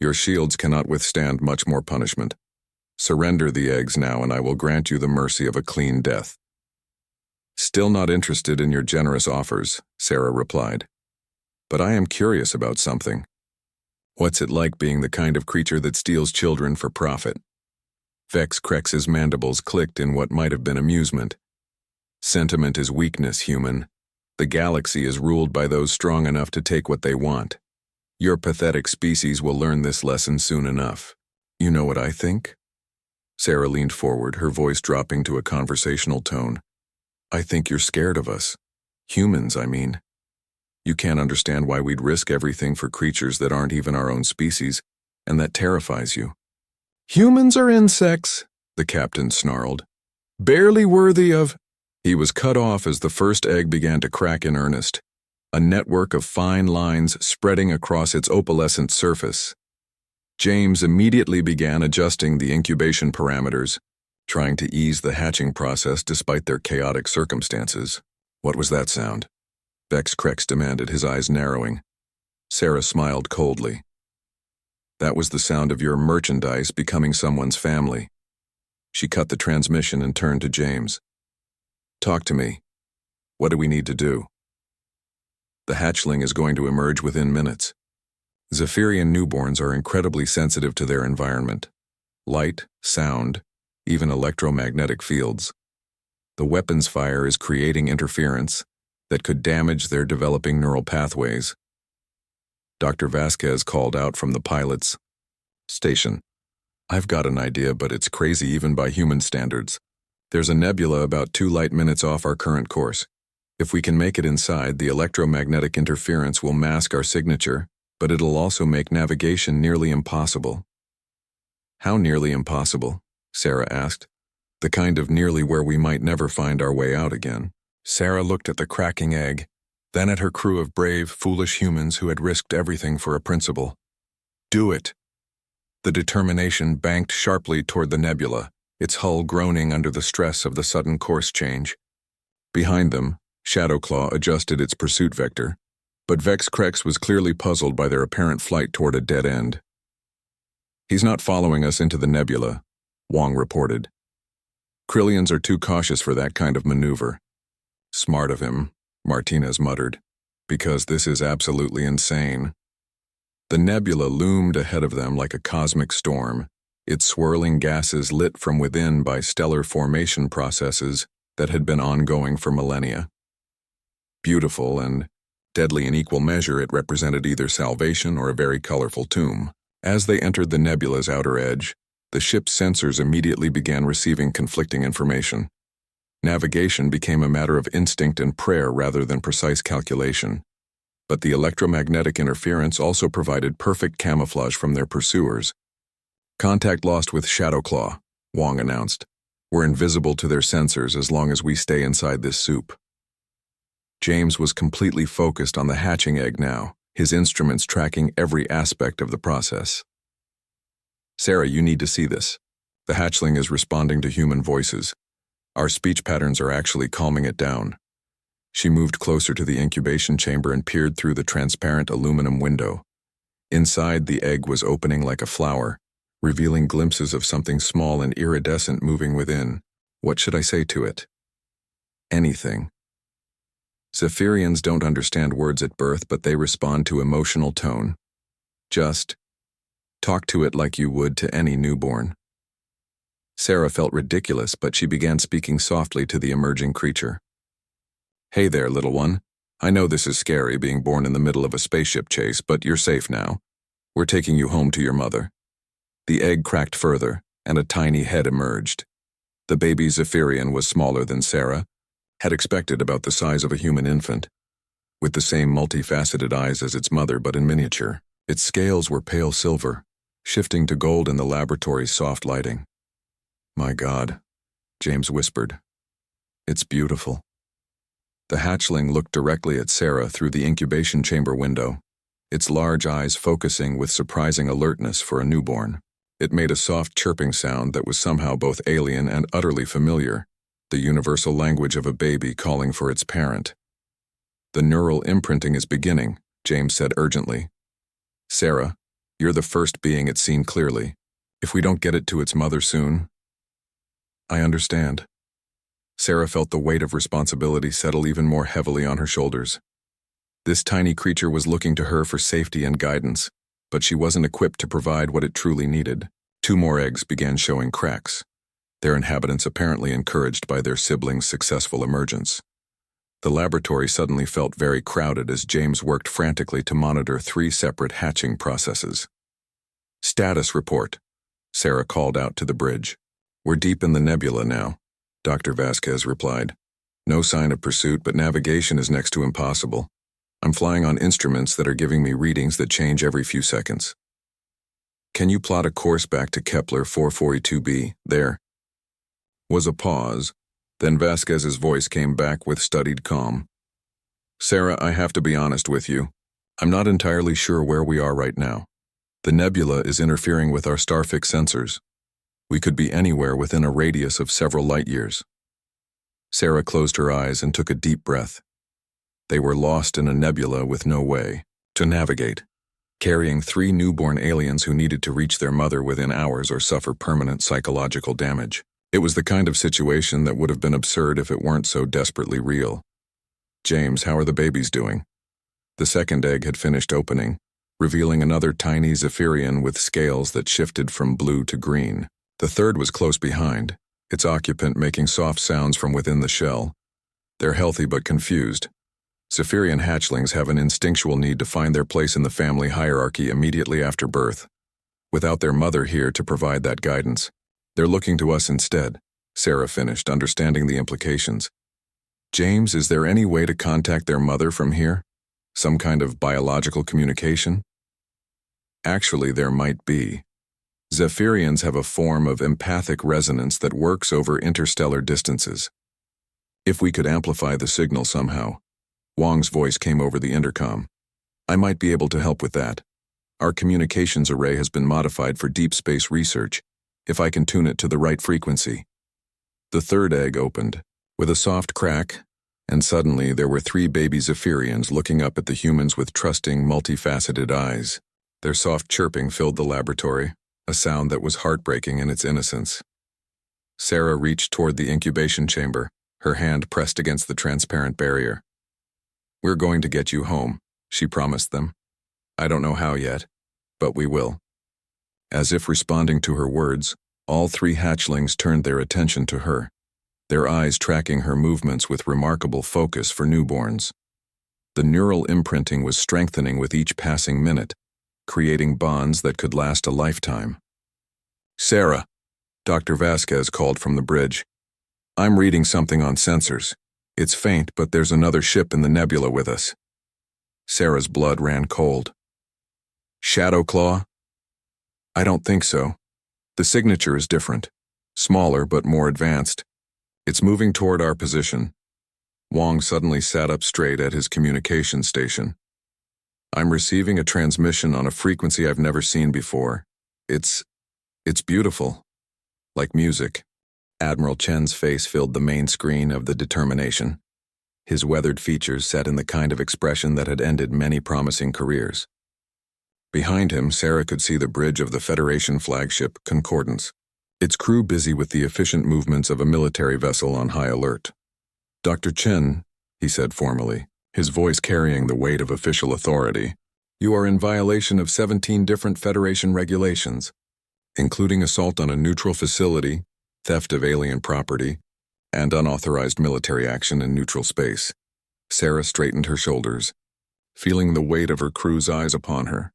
S1: Your shields cannot withstand much more punishment. Surrender the eggs now and I will grant you the mercy of a clean death. Still not interested in your generous offers, Sarah replied. But I am curious about something. What's it like being the kind of creature that steals children for profit? Vex Krex's mandibles clicked in what might have been amusement. Sentiment is weakness, human. The galaxy is ruled by those strong enough to take what they want. Your pathetic species will learn this lesson soon enough. You know what I think? Sarah leaned forward, her voice dropping to a conversational tone. I think you're scared of us. Humans, I mean. You can't understand why we'd risk everything for creatures that aren't even our own species, and that terrifies you. Humans are insects, the captain snarled. Barely worthy of... He was cut off as the first egg began to crack in earnest, a network of fine lines spreading across its opalescent surface. James immediately began adjusting the incubation parameters, trying to ease the hatching process despite their chaotic circumstances. What was that sound? Vex Krex demanded, his eyes narrowing. Sarah smiled coldly. That was the sound of your merchandise becoming someone's family. She cut the transmission and turned to James. Talk to me. What do we need to do? The hatchling is going to emerge within minutes. Zephyrian newborns are incredibly sensitive to their environment. Light, sound, even electromagnetic fields. The weapon's fire is creating interference that could damage their developing neural pathways. Dr. Vasquez called out from the pilot's station. I've got an idea, but it's crazy even by human standards. There's a nebula about 2 light minutes off our current course. If we can make it inside, the electromagnetic interference will mask our signature, but it'll also make navigation nearly impossible. How nearly impossible? Sarah asked. The kind of nearly where we might never find our way out again. Sarah looked at the cracking egg, then at her crew of brave, foolish humans who had risked everything for a principle. Do it! The determination banked sharply toward the nebula, its hull groaning under the stress of the sudden course change. Behind them, Shadowclaw adjusted its pursuit vector, but Vex Krex was clearly puzzled by their apparent flight toward a dead end. He's not following us into the nebula, Wong reported. Krillians are too cautious for that kind of maneuver. Smart of him, Martinez muttered, because this is absolutely insane. The nebula loomed ahead of them like a cosmic storm, its swirling gases lit from within by stellar formation processes that had been ongoing for millennia. Beautiful and deadly in equal measure, it represented either salvation or a very colorful tomb. As they entered the nebula's outer edge, the ship's sensors immediately began receiving conflicting information. Navigation became a matter of instinct and prayer rather than precise calculation. But the electromagnetic interference also provided perfect camouflage from their pursuers. Contact lost with Shadowclaw, Wong announced. We're invisible to their sensors as long as we stay inside this soup. James was completely focused on the hatching egg now, his instruments tracking every aspect of the process. Sarah, you need to see this. The hatchling is responding to human voices. Our speech patterns are actually calming it down. She moved closer to the incubation chamber and peered through the transparent aluminum window. Inside, the egg was opening like a flower, revealing glimpses of something small and iridescent moving within. What should I say to it? Anything. Zephyrians don't understand words at birth, but they respond to emotional tone. Just talk to it like you would to any newborn. Sarah felt ridiculous, but she began speaking softly to the emerging creature. Hey there, little one. I know this is scary, being born in the middle of a spaceship chase, but you're safe now. We're taking you home to your mother. The egg cracked further, and a tiny head emerged. The baby Zephyrian was smaller than Sarah, had expected about the size of a human infant, with the same multifaceted eyes as its mother but in miniature. Its scales were pale silver, shifting to gold in the laboratory's soft lighting. My God, James whispered. It's beautiful. The hatchling looked directly at Sarah through the incubation chamber window, its large eyes focusing with surprising alertness for a newborn. It made a soft chirping sound that was somehow both alien and utterly familiar, the universal language of a baby calling for its parent. The neural imprinting is beginning, James said urgently. Sarah, you're the first being it's seen clearly. If we don't get it to its mother soon... I understand. Sarah felt the weight of responsibility settle even more heavily on her shoulders. This tiny creature was looking to her for safety and guidance, but she wasn't equipped to provide what it truly needed. 2 more eggs began showing cracks, their inhabitants apparently encouraged by their siblings' successful emergence. The laboratory suddenly felt very crowded as James worked frantically to monitor 3 separate hatching processes. Status report, Sarah called out to the bridge. We're deep in the nebula now, Dr. Vasquez replied. No sign of pursuit, but navigation is next to impossible. I'm flying on instruments that are giving me readings that change every few seconds. Can you plot a course back to Kepler 442b? There was a pause, then Vasquez's voice came back with studied calm. Sarah, I have to be honest with you. I'm not entirely sure where we are right now. The nebula is interfering with our starfix sensors. We could be anywhere within a radius of several light years. Sarah closed her eyes and took a deep breath. They were lost in a nebula with no way to navigate, carrying 3 newborn aliens who needed to reach their mother within hours or suffer permanent psychological damage. It was the kind of situation that would have been absurd if it weren't so desperately real. James, how are the babies doing? The second egg had finished opening, revealing another tiny Zephyrian with scales that shifted from blue to green. The third was close behind, its occupant making soft sounds from within the shell. They're healthy but confused. Zephyrian hatchlings have an instinctual need to find their place in the family hierarchy immediately after birth. Without their mother here to provide that guidance, they're looking to us instead, Sarah finished, understanding the implications. James, is there any way to contact their mother from here? Some kind of biological communication? Actually, there might be. Zephyrians have a form of empathic resonance that works over interstellar distances. If we could amplify the signal somehow, Wong's voice came over the intercom. I might be able to help with that. Our communications array has been modified for deep space research, if I can tune it to the right frequency. The third egg opened, with a soft crack, and suddenly there were 3 baby Zephyrians looking up at the humans with trusting, multifaceted eyes. Their soft chirping filled the laboratory, a sound that was heartbreaking in its innocence. Sarah reached toward the incubation chamber, her hand pressed against the transparent barrier. We're going to get you home, she promised them. I don't know how yet, but we will. As if responding to her words, all 3 hatchlings turned their attention to her, their eyes tracking her movements with remarkable focus for newborns. The neural imprinting was strengthening with each passing minute, creating bonds that could last a lifetime. Sarah, Dr. Vasquez called from the bridge. I'm reading something on sensors. It's faint, but there's another ship in the nebula with us. Sarah's blood ran cold. Shadow Claw? I don't think so. The signature is different. Smaller, but more advanced. It's moving toward our position. Wong suddenly sat up straight at his communication station. I'm receiving a transmission on a frequency I've never seen before. It's beautiful. Like music. Admiral Chen's face filled the main screen of the Determination. His weathered features set in the kind of expression that had ended many promising careers. Behind him, Sarah could see the bridge of the Federation flagship, Concordance, its crew busy with the efficient movements of a military vessel on high alert. Dr. Chen, he said formally, his voice carrying the weight of official authority, you are in violation of 17 different Federation regulations, including assault on a neutral facility, theft of alien property, and unauthorized military action in neutral space. Sarah straightened her shoulders, feeling the weight of her crew's eyes upon her.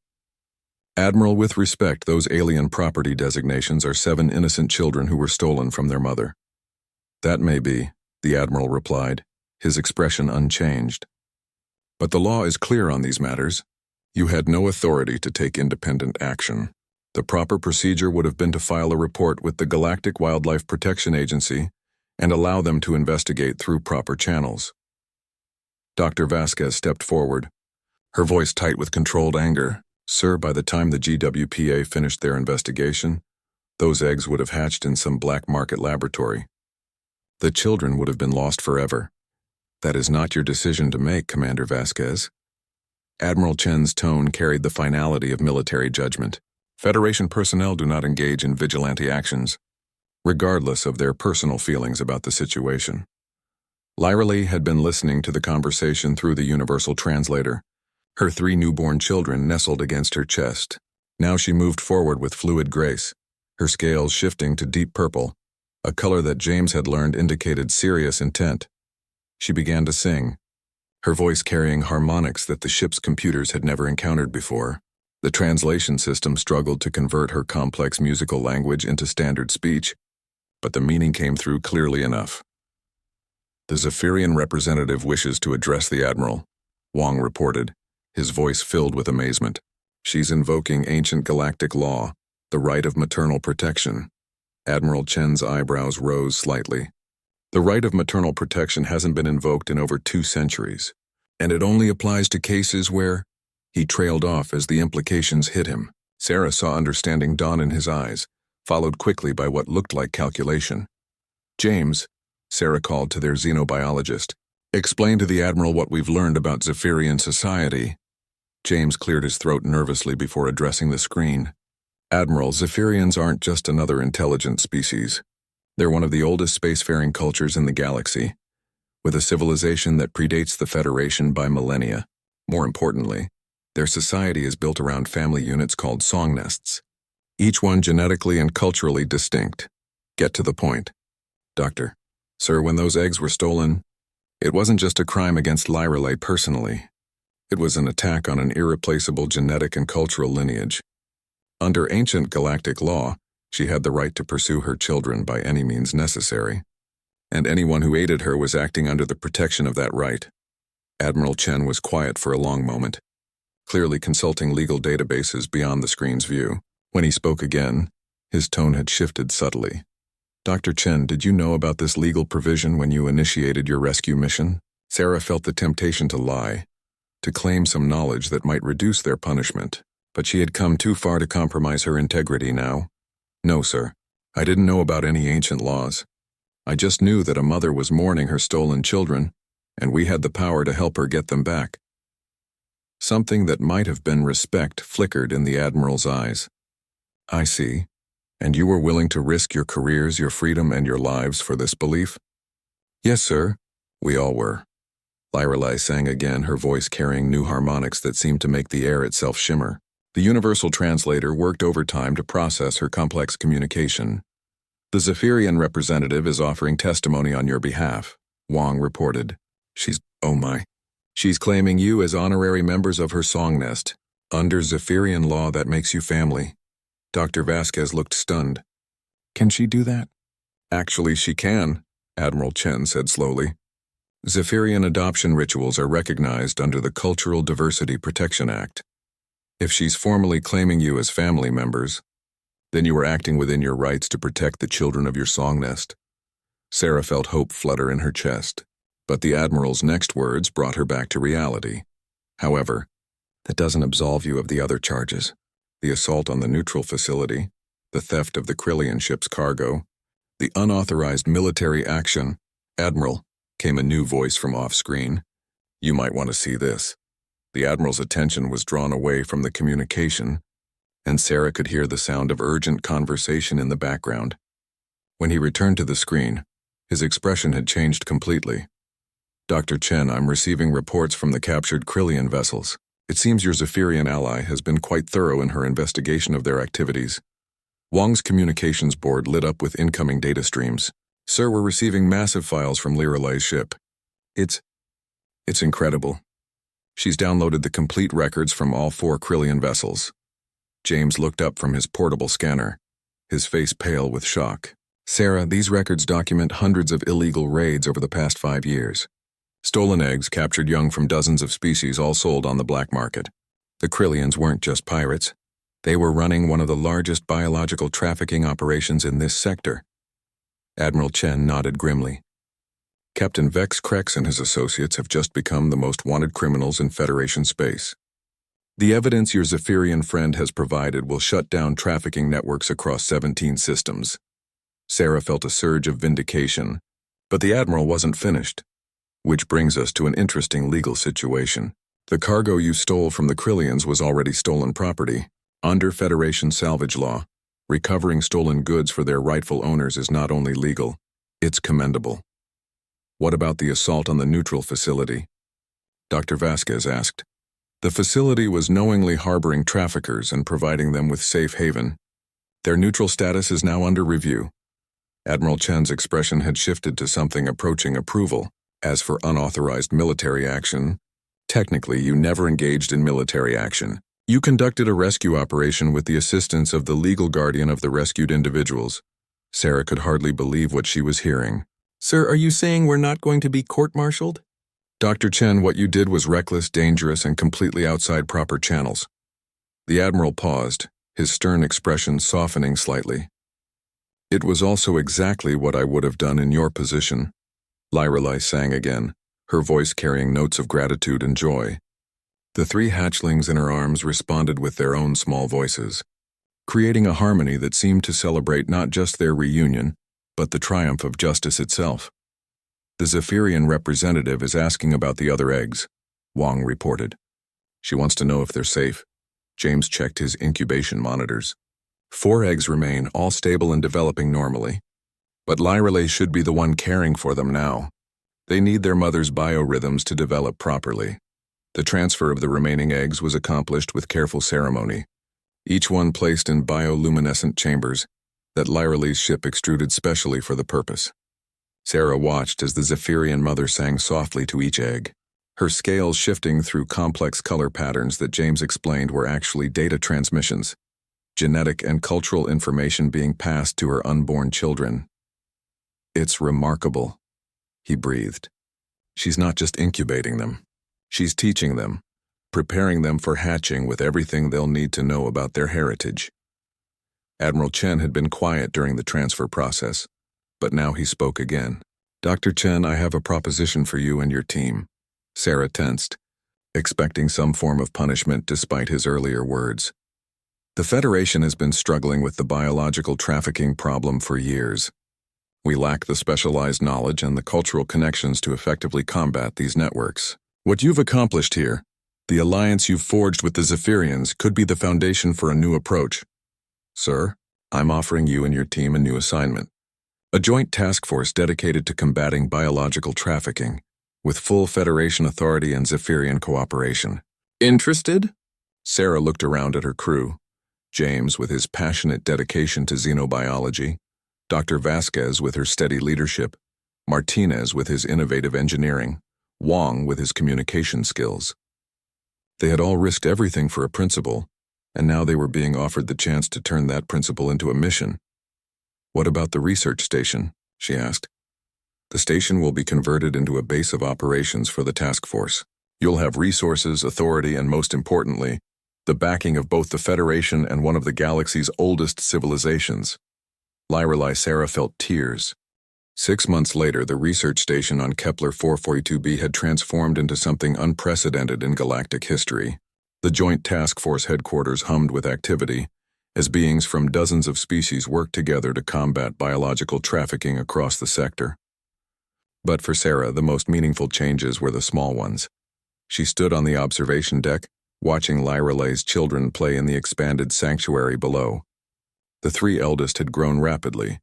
S1: Admiral, with respect, those alien property designations are 7 innocent children who were stolen from their mother. That may be, the Admiral replied, his expression unchanged. But the law is clear on these matters. You had no authority to take independent action. The proper procedure would have been to file a report with the Galactic Wildlife Protection Agency and allow them to investigate through proper channels. Dr. Vasquez stepped forward, her voice tight with controlled anger. Sir, by the time the GWPA finished their investigation, those eggs would have hatched in some black market laboratory. The children would have been lost forever. That is not your decision to make, Commander Vasquez. Admiral Chen's tone carried the finality of military judgment. Federation personnel do not engage in vigilante actions, regardless of their personal feelings about the situation. Lyra Lee had been listening to the conversation through the universal translator, her 3 newborn children nestled against her chest. Now she moved forward with fluid grace, her scales shifting to deep purple, a color that James had learned indicated serious intent. She began to sing, her voice carrying harmonics that the ship's computers had never encountered before. The translation system struggled to convert her complex musical language into standard speech, but the meaning came through clearly enough. The Zephyrian representative wishes to address the Admiral, Wong reported, his voice filled with amazement. She's invoking ancient galactic law, the right of maternal protection. Admiral Chen's eyebrows rose slightly. The right of maternal protection hasn't been invoked in over 2 centuries, and it only applies to cases where... He trailed off as the implications hit him. Sarah saw understanding dawn in his eyes, followed quickly by what looked like calculation. James, Sarah called to their xenobiologist, explain to the Admiral what we've learned about Zephyrian society. James cleared his throat nervously before addressing the screen. Admiral, Zephyrians aren't just another intelligent species. They're one of the oldest spacefaring cultures in the galaxy, with a civilization that predates the Federation by millennia. More importantly, Their society is built around family units called song nests, each one genetically and culturally distinct. Get to the point. Doctor. Sir, when those eggs were stolen, it wasn't just a crime against Lyrelay personally. It was an attack on an irreplaceable genetic and cultural lineage. Under ancient galactic law, she had the right to pursue her children by any means necessary, and anyone who aided her was acting under the protection of that right. Admiral Chen was quiet for a long moment, clearly consulting legal databases beyond the screen's view. When he spoke again, his tone had shifted subtly. Dr. Chen, did you know about this legal provision when you initiated your rescue mission? Sarah felt the temptation to lie, to claim some knowledge that might reduce their punishment, but she had come too far to compromise her integrity now. No, sir. I didn't know about any ancient laws. I just knew that a mother was mourning her stolen children, and we had the power to help her get them back. Something that might have been respect flickered in the Admiral's eyes. I see. And you were willing to risk your careers, your freedom, and your lives for this belief? Yes, sir. We all were. Lyrelay sang again, her voice carrying new harmonics that seemed to make the air itself shimmer. The universal translator worked overtime to process her complex communication. The Zephyrian representative is offering testimony on your behalf, Wong reported. Oh my. She's claiming you as honorary members of her song nest. Under Zephyrian law, that makes you family. Dr. Vasquez looked stunned. Can she do that? Actually, she can, Admiral Chen said slowly. Zephyrian adoption rituals are recognized under the Cultural Diversity Protection Act. If she's formally claiming you as family members, then you are acting within your rights to protect the children of your song nest. Sarah felt hope flutter in her chest, but the Admiral's next words brought her back to reality. However, that doesn't absolve you of the other charges. The assault on the neutral facility, the theft of the Krillian ship's cargo, the unauthorized military action. Admiral, came a new voice from off-screen. You might want to see this. The Admiral's attention was drawn away from the communication, and Sarah could hear the sound of urgent conversation in the background. When he returned to the screen, his expression had changed completely. Dr. Chen, I'm receiving reports from the captured Krillian vessels. It seems your Zephyrian ally has been quite thorough in her investigation of their activities. Wong's communications board lit up with incoming data streams. Sir, we're receiving massive files from Lyrelay's ship. It's incredible. She's downloaded the complete records from all 4 Krillian vessels. James looked up from his portable scanner, his face pale with shock. Sarah, these records document hundreds of illegal raids over the past 5 years. Stolen eggs, captured young from dozens of species, all sold on the black market. The Krillians weren't just pirates. They were running one of the largest biological trafficking operations in this sector. Admiral Chen nodded grimly. Captain Vex Krex and his associates have just become the most wanted criminals in Federation space. The evidence your Zephyrian friend has provided will shut down trafficking networks across 17 systems. Sarah felt a surge of vindication, but the Admiral wasn't finished. Which brings us to an interesting legal situation. The cargo you stole from the Krillians was already stolen property. Under Federation salvage law, recovering stolen goods for their rightful owners is not only legal, it's commendable. What about the assault on the neutral facility? Dr. Vasquez asked. The facility was knowingly harboring traffickers and providing them with safe haven. Their neutral status is now under review. Admiral Chen's expression had shifted to something approaching approval. As for unauthorized military action, technically you never engaged in military action. You conducted a rescue operation with the assistance of the legal guardian of the rescued individuals. Sarah could hardly believe what she was hearing. Sir, are you saying we're not going to be court-martialed? Dr. Chen, what you did was reckless, dangerous, and completely outside proper channels. The Admiral paused, his stern expression softening slightly. It was also exactly what I would have done in your position. Lyrelay sang again, her voice carrying notes of gratitude and joy. The 3 hatchlings in her arms responded with their own small voices, creating a harmony that seemed to celebrate not just their reunion, but the triumph of justice itself. The Zephyrian representative is asking about the other eggs, Wong reported. She wants to know if they're safe. James checked his incubation monitors. 4 eggs remain, all stable and developing normally. But Lyrelay should be the one caring for them now. They need their mother's biorhythms to develop properly. The transfer of the remaining eggs was accomplished with careful ceremony, each one placed in bioluminescent chambers that Lyra Lee's ship extruded specially for the purpose. Sarah watched as the Zephyrian mother sang softly to each egg, her scales shifting through complex color patterns that James explained were actually data transmissions, genetic and cultural information being passed to her unborn children. "It's remarkable," he breathed. "She's not just incubating them. She's teaching them, preparing them for hatching with everything they'll need to know about their heritage." Admiral Chen had been quiet during the transfer process, but now he spoke again. "Dr. Chen, I have a proposition for you and your team." Sarah tensed, expecting some form of punishment despite his earlier words. "The Federation has been struggling with the biological trafficking problem for years. We lack the specialized knowledge and the cultural connections to effectively combat these networks. What you've accomplished here, the alliance you've forged with the Zephyrians, could be the foundation for a new approach. Sir, I'm offering you and your team a new assignment. A joint task force dedicated to combating biological trafficking, with full Federation authority and Zephyrian cooperation." "Interested?" Sarah looked around at her crew. James with his passionate dedication to xenobiology, Dr. Vasquez with her steady leadership, Martinez with his innovative engineering, Wong with his communication skills. They had all risked everything for a principle, and now they were being offered the chance to turn that principle into a mission. "What about the research station?" she asked. "The station will be converted into a base of operations for the task force. You'll have resources, authority, and most importantly, the backing of both the Federation and one of the galaxy's oldest civilizations." Lyra Sarah felt tears. 6 months later, the research station on Kepler 442b had transformed into something unprecedented in galactic history. The Joint Task Force headquarters hummed with activity, as beings from dozens of species worked together to combat biological trafficking across the sector. But for Sarah, the most meaningful changes were the small ones. She stood on the observation deck, watching Lyra's children play in the expanded sanctuary below. The 3 eldest had grown rapidly,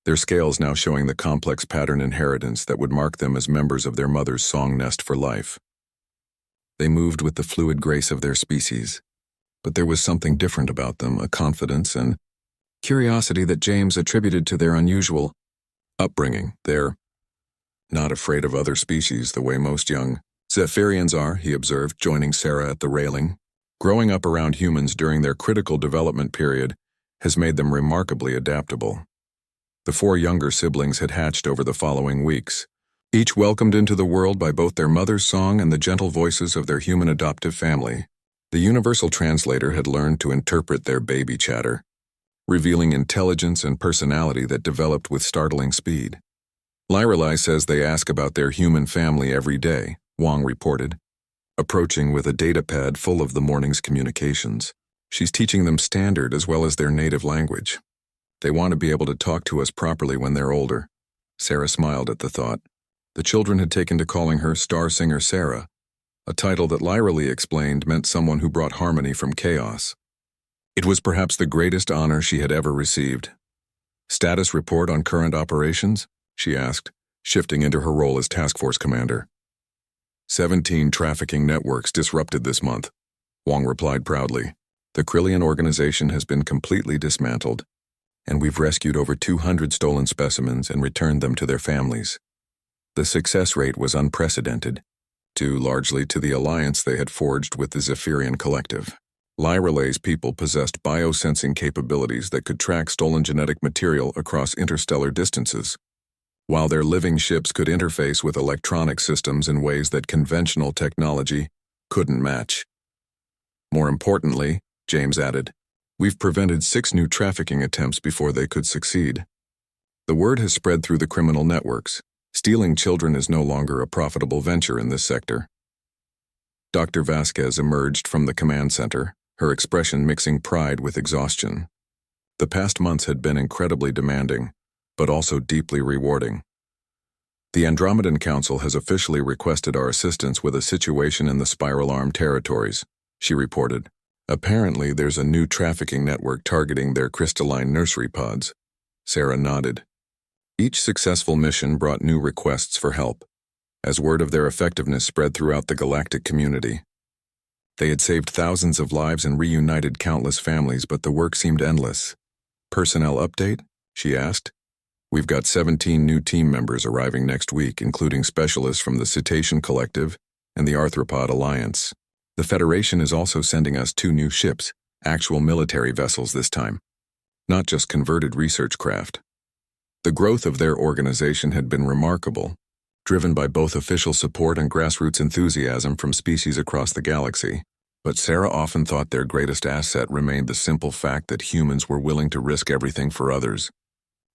S1: their scales now showing the complex pattern inheritance that would mark them as members of their mother's song nest for life. They moved with the fluid grace of their species, but there was something different about them, a confidence and curiosity that James attributed to their unusual upbringing. They're not afraid of other species the way most young Zephyrians are, he observed, joining Sarah at the railing. Growing up around humans during their critical development period has made them remarkably adaptable. The 4 younger siblings had hatched over the following weeks, each welcomed into the world by both their mother's song and the gentle voices of their human adoptive family. The universal translator had learned to interpret their baby chatter, revealing intelligence and personality that developed with startling speed. Lyra says they ask about their human family every day, Wong reported, approaching with a datapad full of the morning's communications. She's teaching them standard as well as their native language. They want to be able to talk to us properly when they're older. Sarah smiled at the thought. The children had taken to calling her Star Singer Sarah, a title that Lyra explained meant someone who brought harmony from chaos. It was perhaps the greatest honor she had ever received. "Status report on current operations?" she asked, shifting into her role as task force commander. 17 trafficking networks disrupted this month, Wong replied proudly. The Krillian organization has been completely dismantled, and we've rescued over 200 stolen specimens and returned them to their families. The success rate was unprecedented, due largely to the alliance they had forged with the Zephyrian collective. Lyra's people possessed biosensing capabilities that could track stolen genetic material across interstellar distances, while their living ships could interface with electronic systems in ways that conventional technology couldn't match. More importantly, James added, we've prevented 6 new trafficking attempts before they could succeed. The word has spread through the criminal networks. Stealing children is no longer a profitable venture in this sector. Dr. Vasquez emerged from the command center, her expression mixing pride with exhaustion. The past months had been incredibly demanding, but also deeply rewarding. The Andromedan Council has officially requested our assistance with a situation in the Spiral Arm territories, she reported. Apparently, there's a new trafficking network targeting their crystalline nursery pods. Sarah nodded. Each successful mission brought new requests for help. As word of their effectiveness spread throughout the galactic community, They had saved thousands of lives and reunited countless families, but the work seemed endless. "Personnel update?" she asked. "We've got 17 new team members arriving next week, including specialists from the Cetacean Collective and the Arthropod Alliance. The Federation is also sending us 2 new ships, actual military vessels this time, not just converted research craft." The growth of their organization had been remarkable, driven by both official support and grassroots enthusiasm from species across the galaxy. But Sarah often thought their greatest asset remained the simple fact that humans were willing to risk everything for others,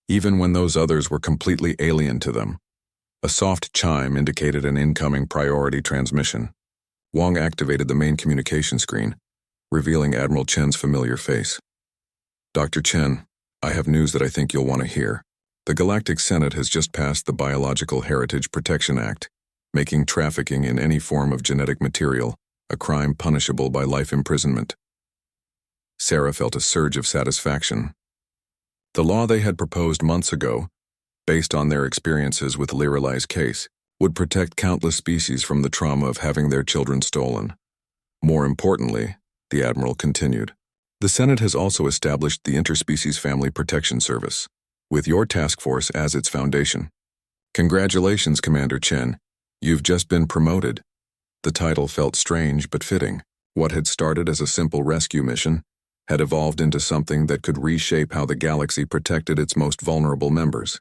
S1: even when those others were completely alien to them. A soft chime indicated an incoming priority transmission. Wong activated the main communication screen, revealing Admiral Chen's familiar face. "Dr. Chen, I have news that I think you'll want to hear. The Galactic Senate has just passed the Biological Heritage Protection Act, making trafficking in any form of genetic material a crime punishable by life imprisonment." Sarah felt a surge of satisfaction. The law they had proposed months ago, based on their experiences with Liralei's case, would protect countless species from the trauma of having their children stolen. More importantly, the Admiral continued, the Senate has also established the Interspecies Family Protection Service, with your task force as its foundation. Congratulations, Commander Chen. You've just been promoted. The title felt strange but fitting. What had started as a simple rescue mission had evolved into something that could reshape how the galaxy protected its most vulnerable members.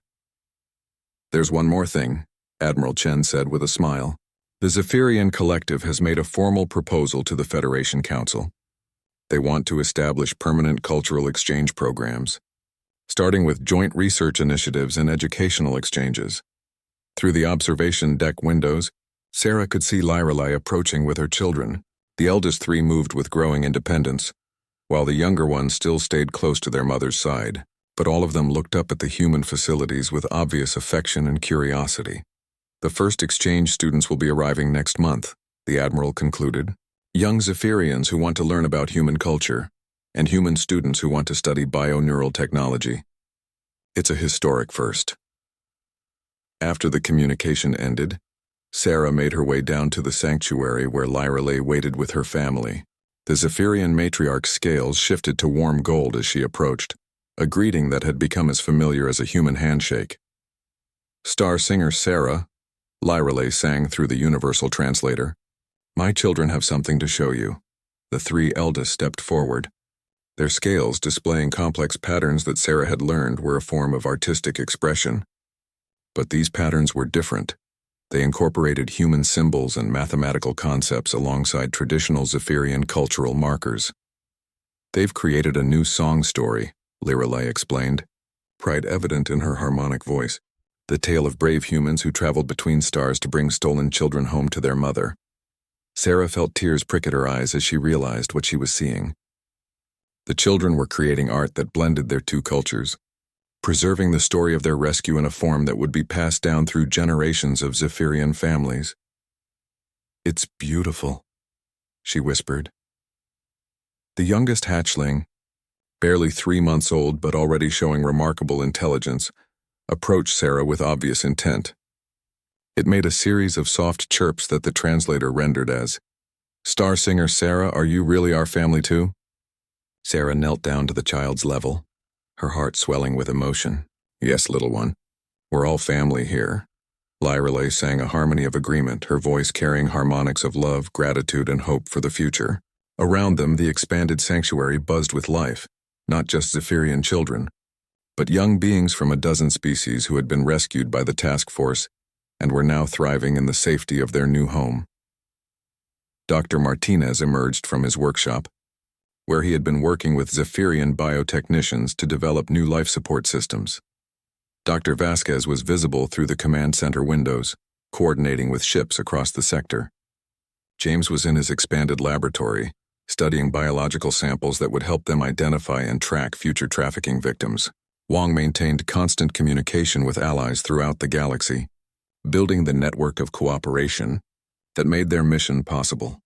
S1: "There's one more thing," Admiral Chen said with a smile. "The Zephyrian Collective has made a formal proposal to the Federation Council. They want to establish permanent cultural exchange programs, starting with joint research initiatives and educational exchanges." Through the observation deck windows, Sarah could see Lirelei approaching with her children. The eldest 3 moved with growing independence, while the younger ones still stayed close to their mother's side, but all of them looked up at the human facilities with obvious affection and curiosity. "The first exchange students will be arriving next month," the Admiral concluded. "Young Zephyrians who want to learn about human culture, and human students who want to study bioneural technology. It's a historic first." After the communication ended, Sarah made her way down to the sanctuary where Lirelei waited with her family. The Zephyrian matriarch's scales shifted to warm gold as she approached, a greeting that had become as familiar as a human handshake. "Star singer Sarah," Lirelei sang through the universal translator, "my children have something to show you." The 3 eldest stepped forward. Their scales, displaying complex patterns that Sarah had learned were a form of artistic expression. But these patterns were different. They incorporated human symbols and mathematical concepts alongside traditional Zephyrian cultural markers. "They've created a new song story," Lirelei explained, pride evident in her harmonic voice. "The tale of brave humans who traveled between stars to bring stolen children home to their mother." Sarah felt tears prick at her eyes as she realized what she was seeing. The children were creating art that blended their 2 cultures, preserving the story of their rescue in a form that would be passed down through generations of Zephyrian families. "It's beautiful," she whispered. The youngest hatchling, barely 3 months old but already showing remarkable intelligence, approached Sarah with obvious intent. It made a series of soft chirps that the translator rendered as, "Star singer Sarah, are you really our family too?" Sarah knelt down to the child's level, her heart swelling with emotion. "Yes, little one. We're all family here." Lirelei sang a harmony of agreement, her voice carrying harmonics of love, gratitude, and hope for the future. Around them, the expanded sanctuary buzzed with life, not just Zephyrian children, but young beings from a dozen species who had been rescued by the task force and were now thriving in the safety of their new home. Dr. Martinez emerged from his workshop, where he had been working with Zephyrian biotechnicians to develop new life support systems. Dr. Vasquez was visible through the command center windows, coordinating with ships across the sector. James was in his expanded laboratory, studying biological samples that would help them identify and track future trafficking victims. Wong maintained constant communication with allies throughout the galaxy, building the network of cooperation that made their mission possible.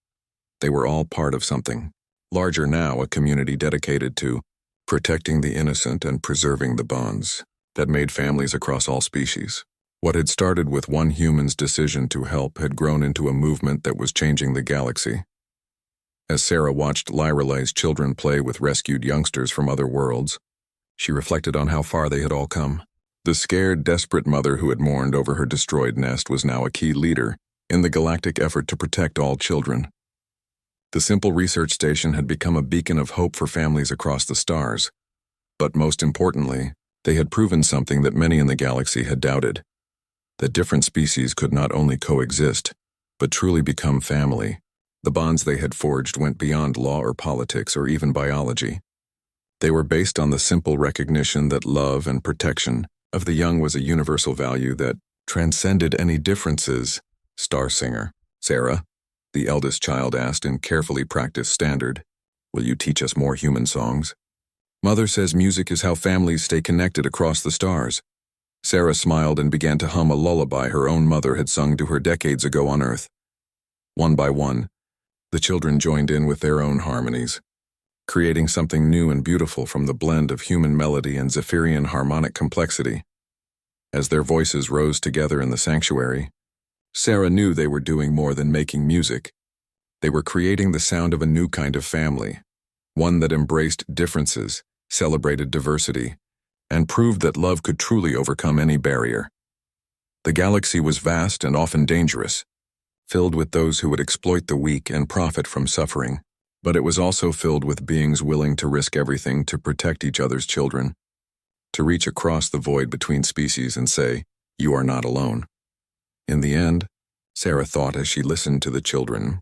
S1: They were all part of something larger now, a community dedicated to protecting the innocent and preserving the bonds that made families across all species. What had started with one human's decision to help had grown into a movement that was changing the galaxy. As Sarah watched Lyrelai's children play with rescued youngsters from other worlds, she reflected on how far they had all come. The scared, desperate mother who had mourned over her destroyed nest was now a key leader in the galactic effort to protect all children. The simple research station had become a beacon of hope for families across the stars. But most importantly, they had proven something that many in the galaxy had doubted: that different species could not only coexist, but truly become family. The bonds they had forged went beyond law or politics or even biology. They were based on the simple recognition that love and protection of the young was a universal value that transcended any differences. Starsinger, Sarah, the eldest child asked in carefully practiced standard, "Will you teach us more human songs?" "Mother says music is how families stay connected across the stars." Sarah smiled and began to hum a lullaby her own mother had sung to her decades ago on Earth. One by one, the children joined in with their own harmonies, creating something new and beautiful from the blend of human melody and Zephyrian harmonic complexity. As their voices rose together in the sanctuary, Sarah knew they were doing more than making music. They were creating the sound of a new kind of family, one that embraced differences, celebrated diversity, and proved that love could truly overcome any barrier. The galaxy was vast and often dangerous, filled with those who would exploit the weak and profit from suffering, but it was also filled with beings willing to risk everything to protect each other's children, to reach across the void between species and say, "You are not alone." In the end, Sarah thought as she listened to the children,